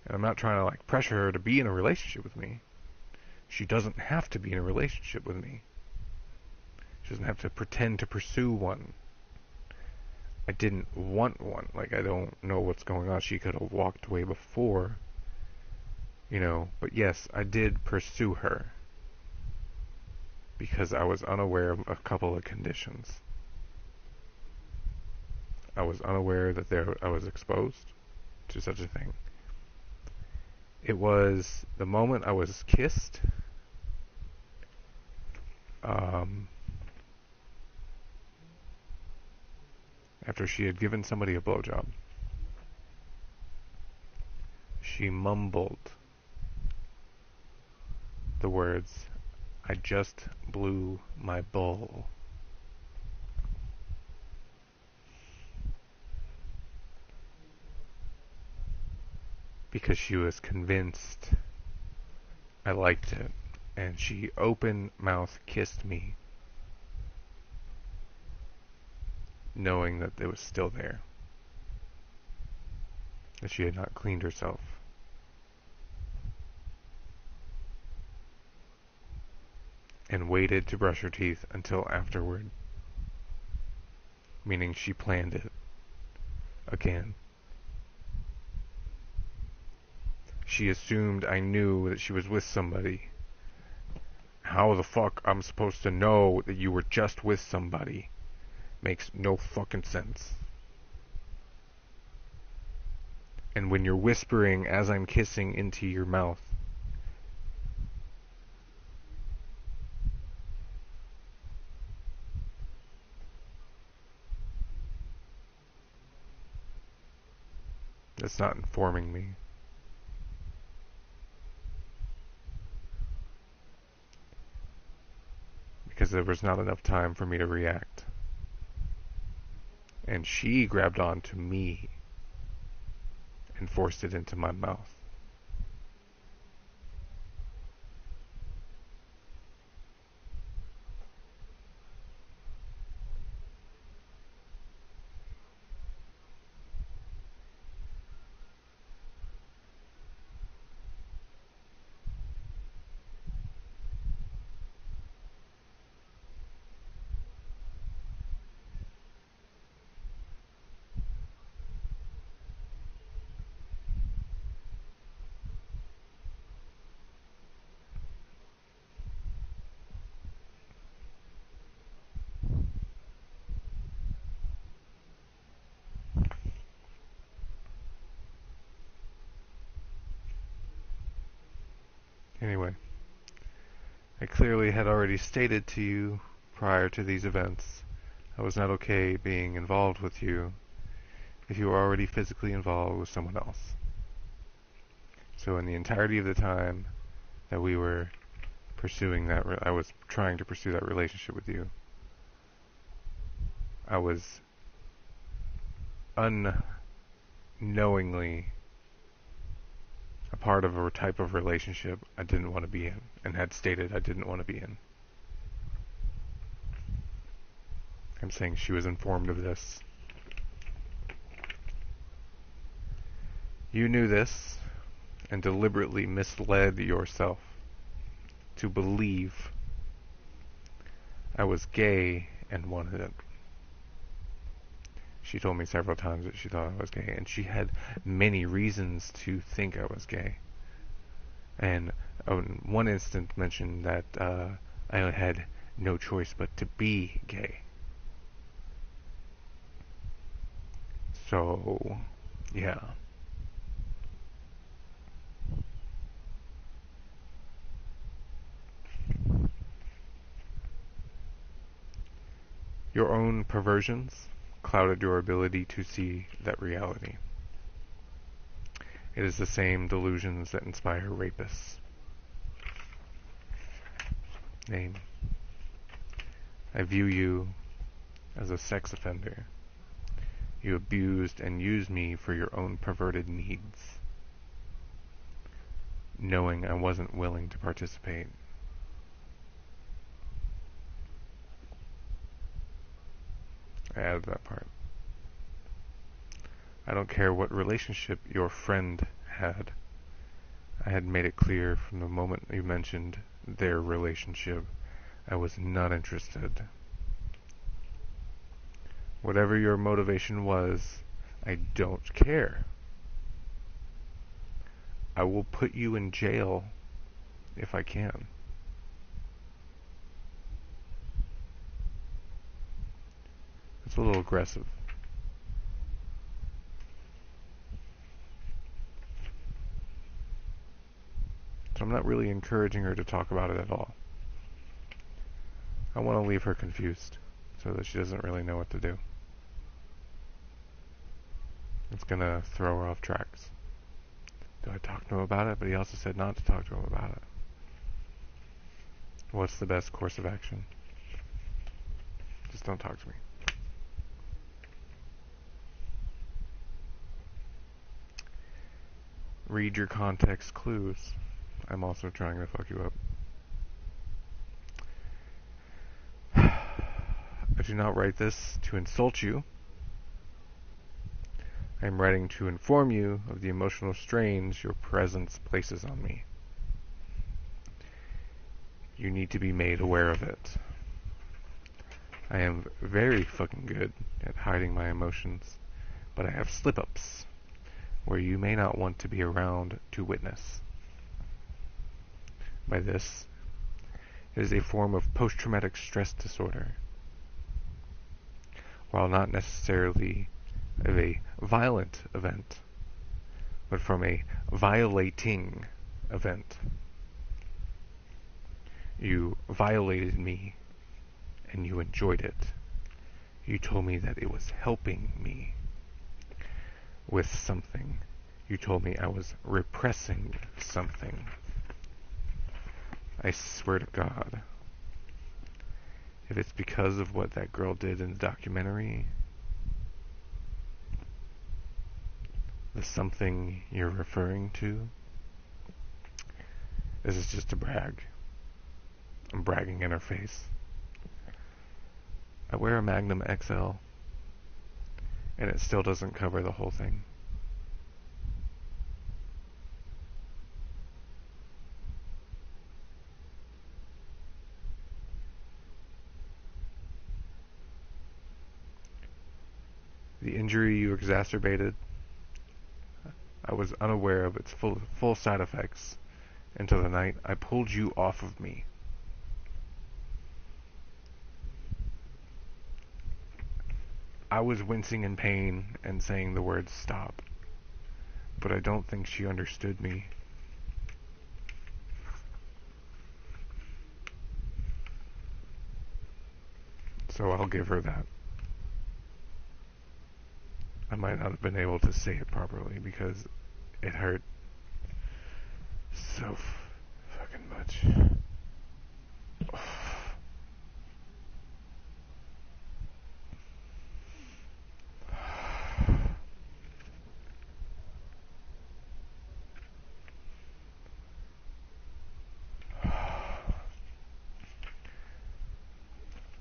And I'm not trying to pressure her to be in a relationship with me. She doesn't have to be in a relationship with me. She doesn't have to pretend to pursue one. I didn't want one. I don't know what's going on. She could have walked away before, but yes, I did pursue her because I was unaware of a couple of conditions. I was unaware that I was exposed to such a thing. It was the moment I was kissed. After she had given somebody a blowjob, she mumbled the words, "I just blew my bull." Because she was convinced I liked it, and she open mouth kissed me, knowing that it was still there. that she had not cleaned herself, and waited to brush her teeth until afterward, meaning she planned it again. She assumed I knew that she was with somebody. How the fuck I'm supposed to know that you were just with somebody? Makes no fucking sense. And when you're whispering as I'm kissing into your mouth, that's not informing me. Because there was not enough time for me to react. And she grabbed onto me and forced it into my mouth. Anyway, I clearly had already stated to you prior to these events I was not okay being involved with you if you were already physically involved with someone else. So in the entirety of the time that we were pursuing that, I was trying to pursue that relationship with you, I was unknowingly a part of a type of relationship I didn't want to be in, and had stated I didn't want to be in. I'm saying she was informed of this. You knew this, and deliberately misled yourself to believe I was gay and wanted it. She told me several times that she thought I was gay, and she had many reasons to think I was gay. And in one instance mentioned that I had no choice but to be gay. So, yeah. Your own perversions clouded your ability to see that reality. It is the same delusions that inspire rapists. Name. I view you as a sex offender. You abused and used me for your own perverted needs, knowing I wasn't willing to participate. I added that part. I don't care what relationship your friend had. I had made it clear from the moment you mentioned their relationship, I was not interested. Whatever your motivation was, I don't care. I will put you in jail if I can. It's a little aggressive. So I'm not really encouraging her to talk about it at all. I want to leave her confused so that she doesn't really know what to do. It's going to throw her off tracks. Do I talk to him about it? But he also said not to talk to him about it. What's the best course of action? Just don't talk to me. Read your context clues. I'm also trying to fuck you up. I do not write this to insult you. I am writing to inform you of the emotional strains your presence places on me. You need to be made aware of it. I am very fucking good at hiding my emotions, but I have slip-ups where you may not want to be around to witness. By this, it is a form of post-traumatic stress disorder. While not necessarily of a violent event, but from a violating event. You violated me, and you enjoyed it. You told me that it was helping me with something. You told me I was repressing something. I swear to God, if it's because of what that girl did in the documentary, the something you're referring to, this is just a brag. I'm bragging in her face. I wear a Magnum XL, and it still doesn't cover the whole thing. The injury you exacerbated, I was unaware of its full side effects until the night I pulled you off of me. I was wincing in pain and saying the words stop, but I don't think she understood me. So I'll give her that. I might not have been able to say it properly because it hurt so fucking much.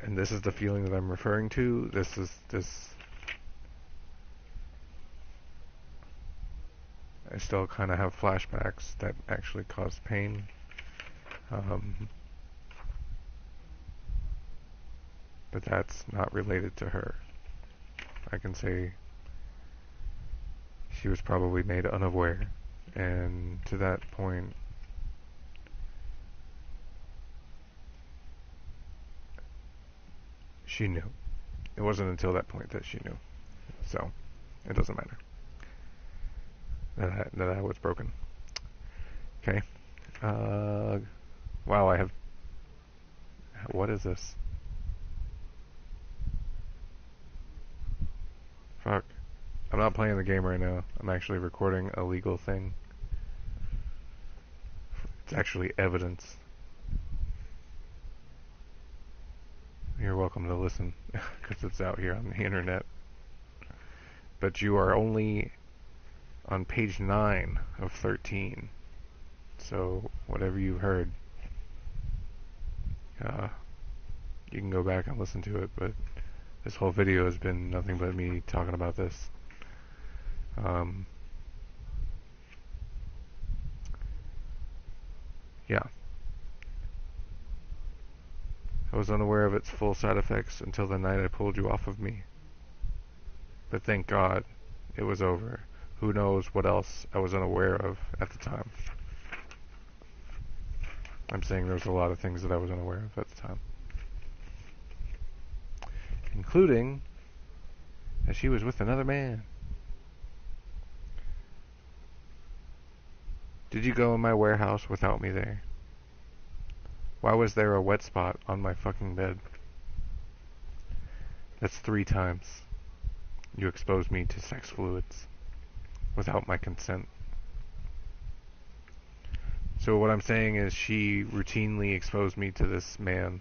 And this is the feeling that I'm referring to. I still kind of have flashbacks that actually cause pain. But that's not related to her. I can say she was probably made unaware, and to that point, she knew. It wasn't until that point that she knew. So, it doesn't matter that I was broken. Okay. Wow, I have... What is this? Fuck. I'm not playing the game right now. I'm actually recording a legal thing. It's actually evidence. You're welcome to listen, because it's out here on the internet. But you are only on page 9 of 13. So, whatever you heard, you can go back and listen to it, but this whole video has been nothing but me talking about this. Yeah. I was unaware of its full side effects until the night I pulled you off of me. But thank God, it was over. Who knows what else I was unaware of at the time. I'm saying there's a lot of things that I was unaware of at the time. Including that she was with another man. Did you go in my warehouse without me there? Why was there a wet spot on my fucking bed? That's 3 times. You exposed me to sex fluids without my consent. So what I'm saying is she routinely exposed me to this man.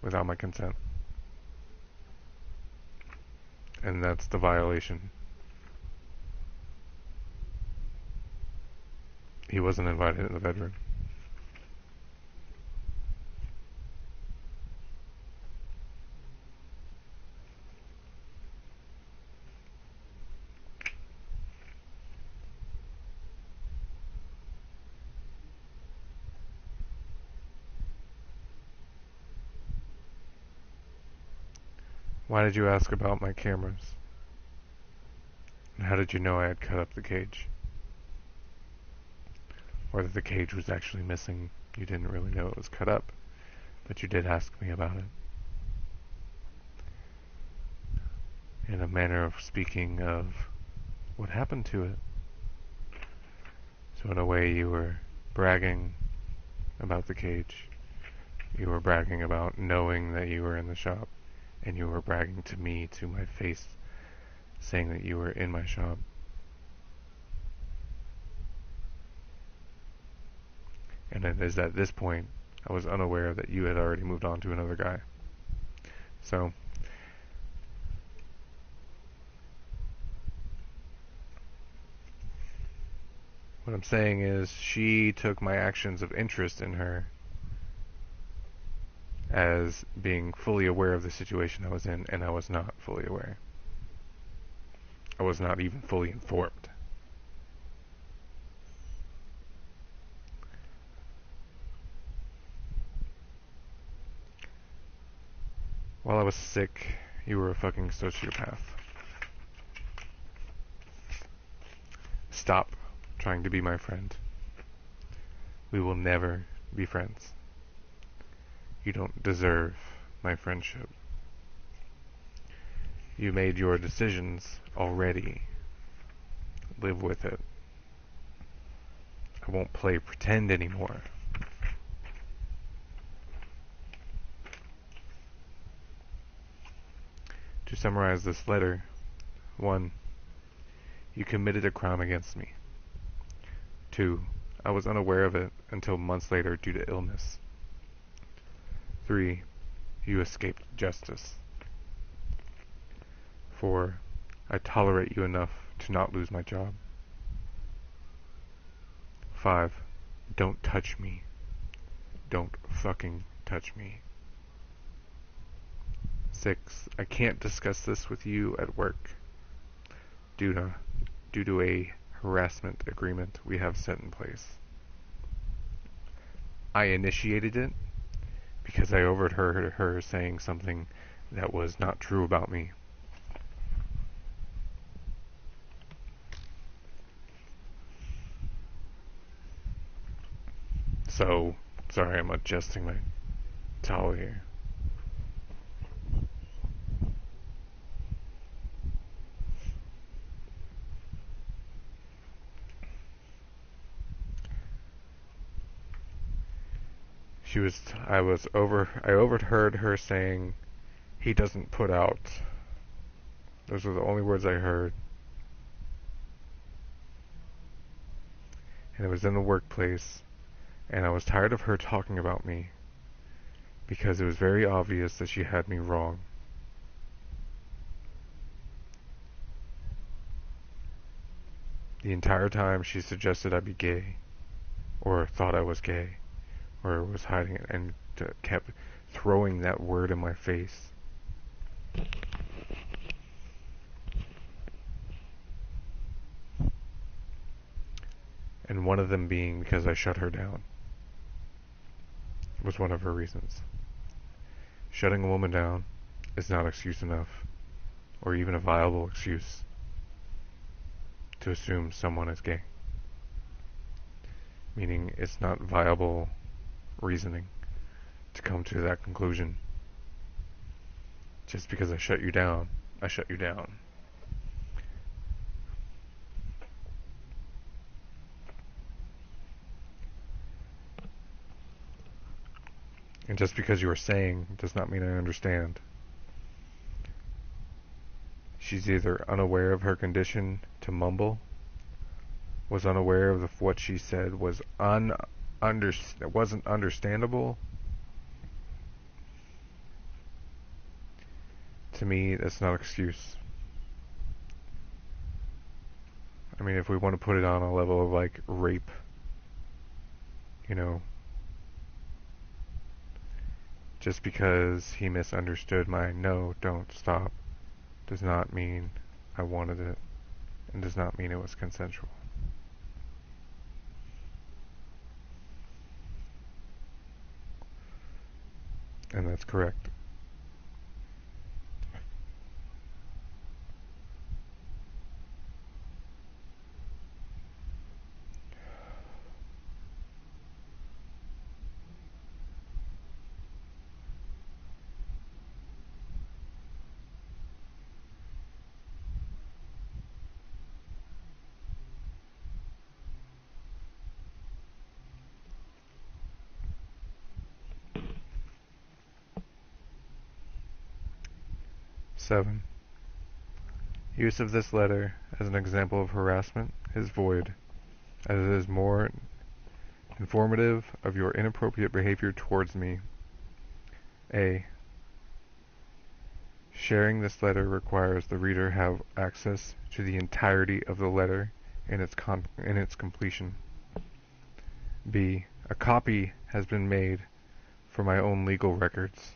Without my consent. And that's the violation. He wasn't invited in the bedroom. Why did you ask about my cameras? And how did you know I had cut up the cage? Or that the cage was actually missing? You didn't really know it was cut up, but you did ask me about it. In a manner of speaking of what happened to it. So in a way you were bragging about the cage. You were bragging about knowing that you were in the shop. And you were bragging to me, to my face, saying that you were in my shop. And it is at this point I was unaware that you had already moved on to another guy. So what I'm saying is she took my actions of interest in her as being fully aware of the situation I was in, and I was not fully aware. I was not even fully informed. While I was sick, you were a fucking sociopath. Stop trying to be my friend. We will never be friends. You don't deserve my friendship. You made your decisions already. Live with it. I won't play pretend anymore. To summarize this letter, 1. You committed a crime against me. 2. I was unaware of it until months later due to illness. 3. You escaped justice. 4. I tolerate you enough to not lose my job. 5. Don't touch me. Don't fucking touch me. 6. I can't discuss this with you at work due to a harassment agreement we have set in place. I initiated it because I overheard her saying something that was not true about me. So, sorry, I'm adjusting my towel here. I overheard her saying, he doesn't put out. Those were the only words I heard. And it was in the workplace, and I was tired of her talking about me, because it was very obvious that she had me wrong. The entire time she suggested I be gay, or thought I was gay, or was hiding it, and kept throwing that word in my face. And one of them being because I shut her down was one of her reasons. Shutting a woman down is not excuse enough, or even a viable excuse, to assume someone is gay. Meaning it's not viable reasoning to come to that conclusion. Just because I shut you down, I shut you down. And just because you are saying does not mean I understand. She's either unaware of her condition to mumble, was unaware of what she said was wasn't understandable. To me, that's not an excuse. I mean, if we want to put it on a level of like rape, just because he misunderstood my no, don't stop, does not mean I wanted it, and does not mean it was consensual. And that's correct. 7. Use of this letter as an example of harassment is void, as it is more informative of your inappropriate behavior towards me. A. Sharing this letter requires the reader have access to the entirety of the letter in its completion. B. A copy has been made for my own legal records.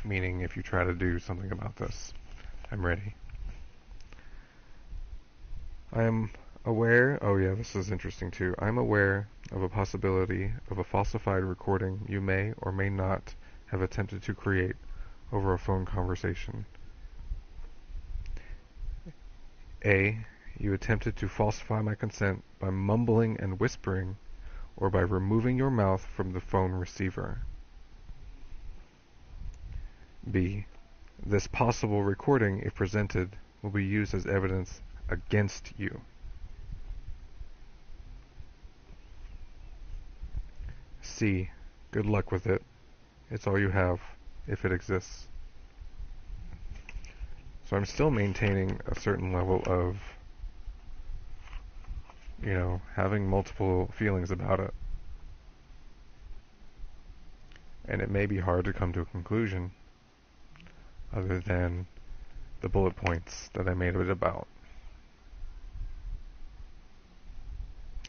Meaning, if you try to do something about this, I'm ready. I am aware, oh yeah, this is interesting too. I'm aware of a possibility of a falsified recording you may or may not have attempted to create over a phone conversation. A. You attempted to falsify my consent by mumbling and whispering, or by removing your mouth from the phone receiver. B. This possible recording, if presented, will be used as evidence against you. C. Good luck with it. It's all you have, if it exists. So I'm still maintaining a certain level of, having multiple feelings about it. And it may be hard to come to a conclusion other than the bullet points that I made it about.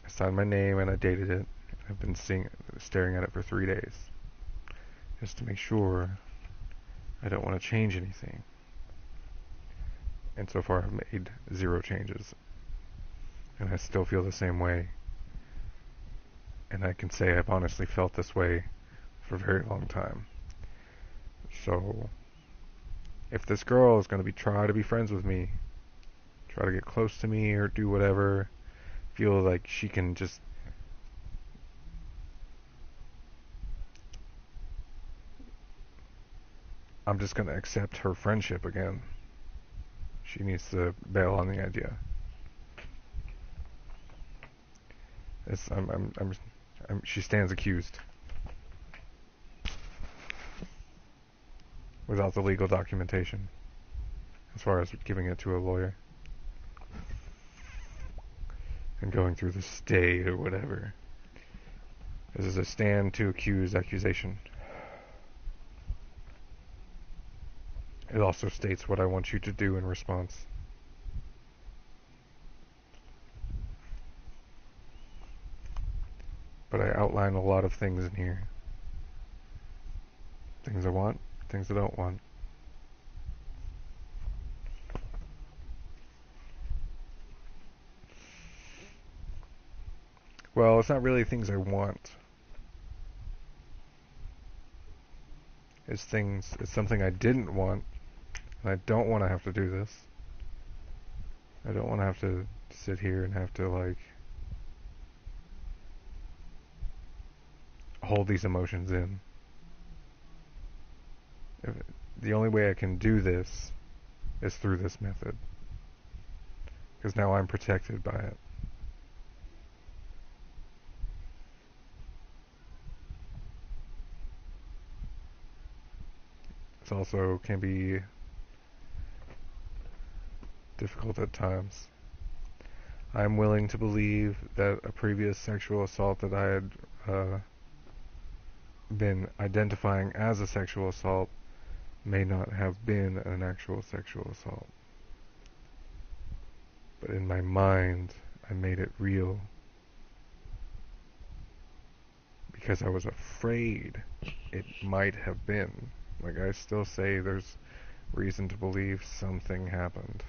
I signed my name and I dated it. I've been staring at it for 3 days, just to make sure I don't want to change anything. And so far I've made 0 changes. And I still feel the same way. And I can say I've honestly felt this way for a very long time. So, if this girl is going to try to be friends with me, try to get close to me or do whatever, feel like she can just I'm just going to accept her friendship again. She needs to bail on the idea. She stands accused without the legal documentation, as far as giving it to a lawyer and going through the state or whatever. This is a stand to accuse accusation. It also states what I want you to do in response. But I outline a lot of things in here. Things I want, things I don't want. Well, it's not really things I want. It's something I didn't want, and I don't want to have to do this. I don't want to have to sit here and have to, hold these emotions in. The only way I can do this is through this method. Because now I'm protected by it. It also can be difficult at times. I'm willing to believe that a previous sexual assault that I had been identifying as a sexual assault may not have been an actual sexual assault. But in my mind, I made it real because I was afraid it might have been. I still say there's reason to believe something happened,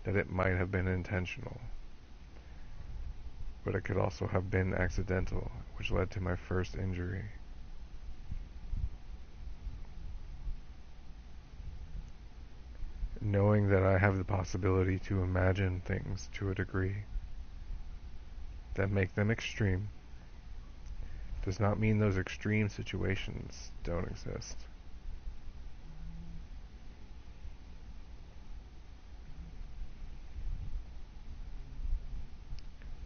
that it might have been intentional. But it could also have been accidental, which led to my first injury. Knowing that I have the possibility to imagine things to a degree that make them extreme does not mean those extreme situations don't exist.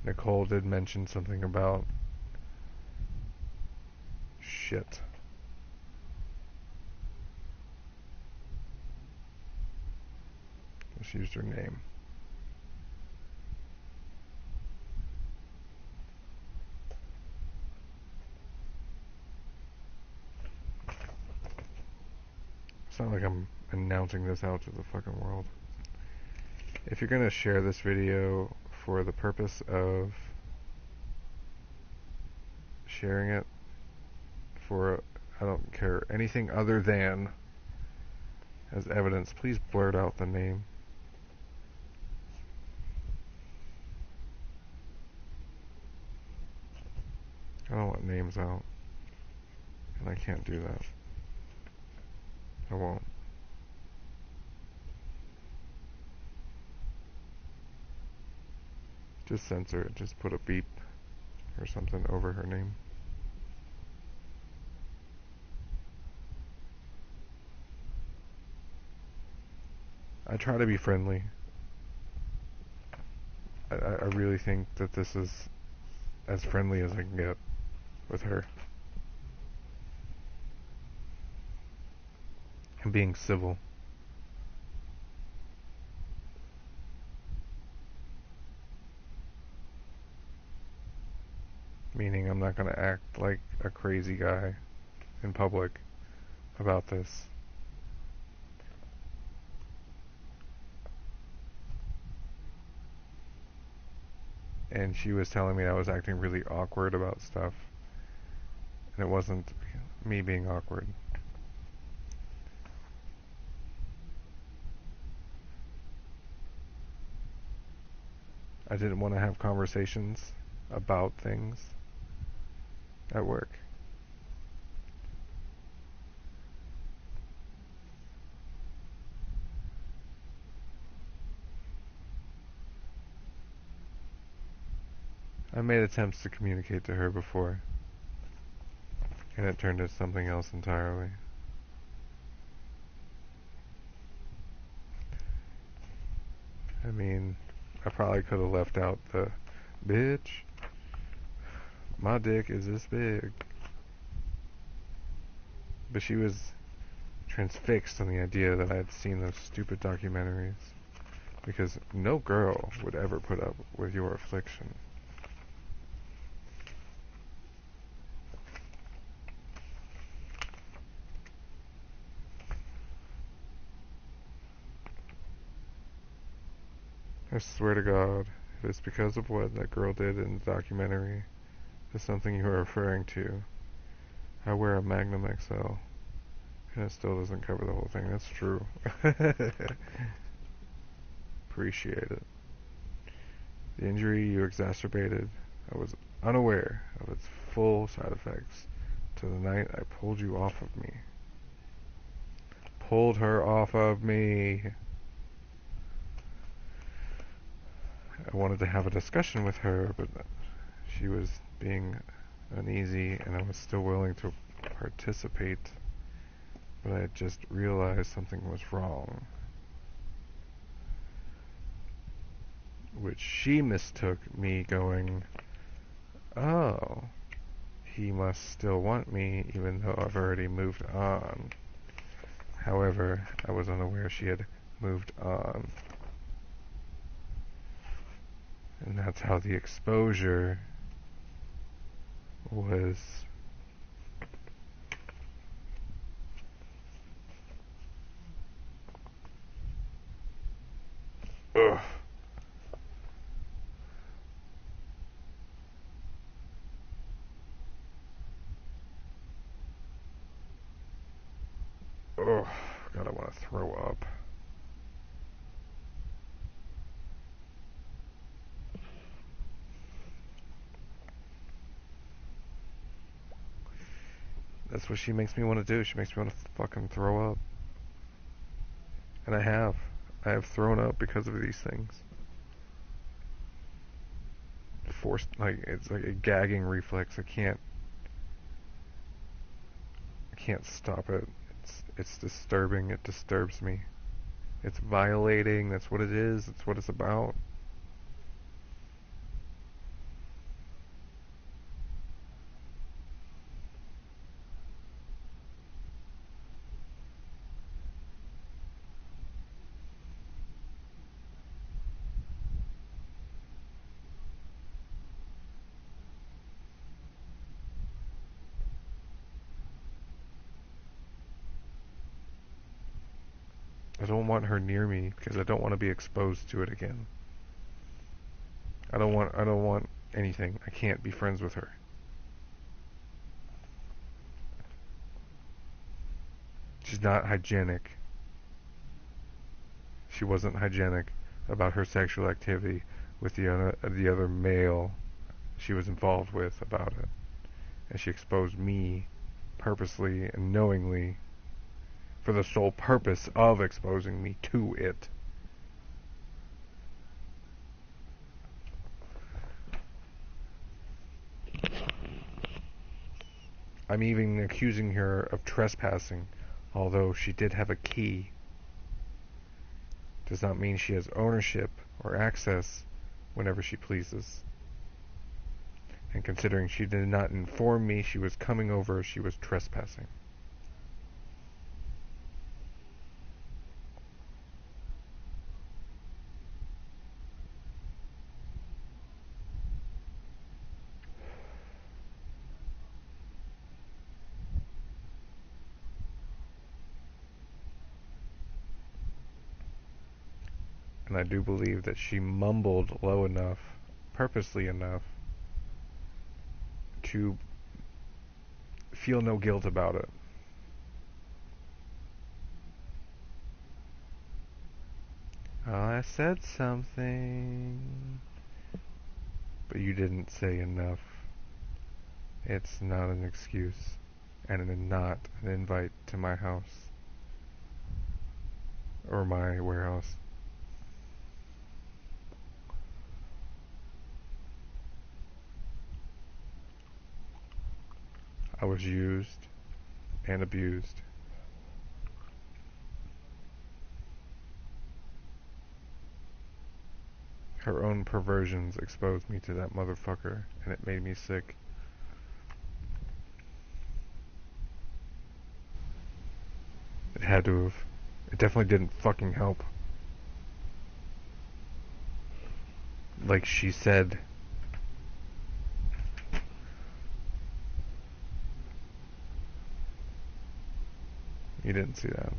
Nicole did mention something about shit. Just used her name. It's not like I'm announcing this out to the fucking world. If you're gonna share this video for the purpose of sharing it for, I don't care, anything other than as evidence, please blurt out the name. I don't want names out, and I can't do that. I won't. Just censor it, just put a beep or something over her name. I try to be friendly. I really think that this is as friendly as I can get with her. And being civil. Meaning I'm not going to act like a crazy guy in public about this. And she was telling me I was acting really awkward about stuff. And it wasn't me being awkward. I didn't want to have conversations about things at work. I made attempts to communicate to her before, and it turned into something else entirely. I mean, I probably could have left out the, bitch, my dick is this big. But she was transfixed on the idea that I had seen those stupid documentaries. Because no girl would ever put up with your affliction. I swear to God, if it's because of what that girl did in the documentary, is something you are referring to, I wear a Magnum XL, and it still doesn't cover the whole thing. That's true. Appreciate it. The injury you exacerbated, I was unaware of its full side effects till the night I pulled you off of me. Pulled her off of me. I wanted to have a discussion with her, but she was being uneasy, and I was still willing to participate, but I had just realized something was wrong, which she mistook me going, oh, he must still want me even though I've already moved on. However, I was unaware she had moved on. And that's how the exposure was ugh. Oh, God, I want to throw up. That's what she makes me want to do. She makes me want to fucking throw up. And I have. I have thrown up because of these things. Forced, like, it's like a gagging reflex. I can't stop it. It's disturbing. It disturbs me. It's violating. That's what it is. That's what it's about. I don't want her near me because I don't want to be exposed to it again. I don't want anything. I can't be friends with her. She's not hygienic. She wasn't hygienic about her sexual activity with the other male she was involved with about it. And she exposed me purposely and knowingly for the sole purpose of exposing me to it. I'm even accusing her of trespassing, although she did have a key. Does not mean she has ownership or access whenever she pleases. And considering she did not inform me she was coming over, she was trespassing. And I do believe that she mumbled low enough, purposely enough, to feel no guilt about it. Oh, I said something, but you didn't say enough. It's not an excuse, and not an invite to my house or my warehouse. I was used and abused. Her own perversions exposed me to that motherfucker, and it made me sick. It had to have. It definitely didn't fucking help. Like she said. You didn't see that.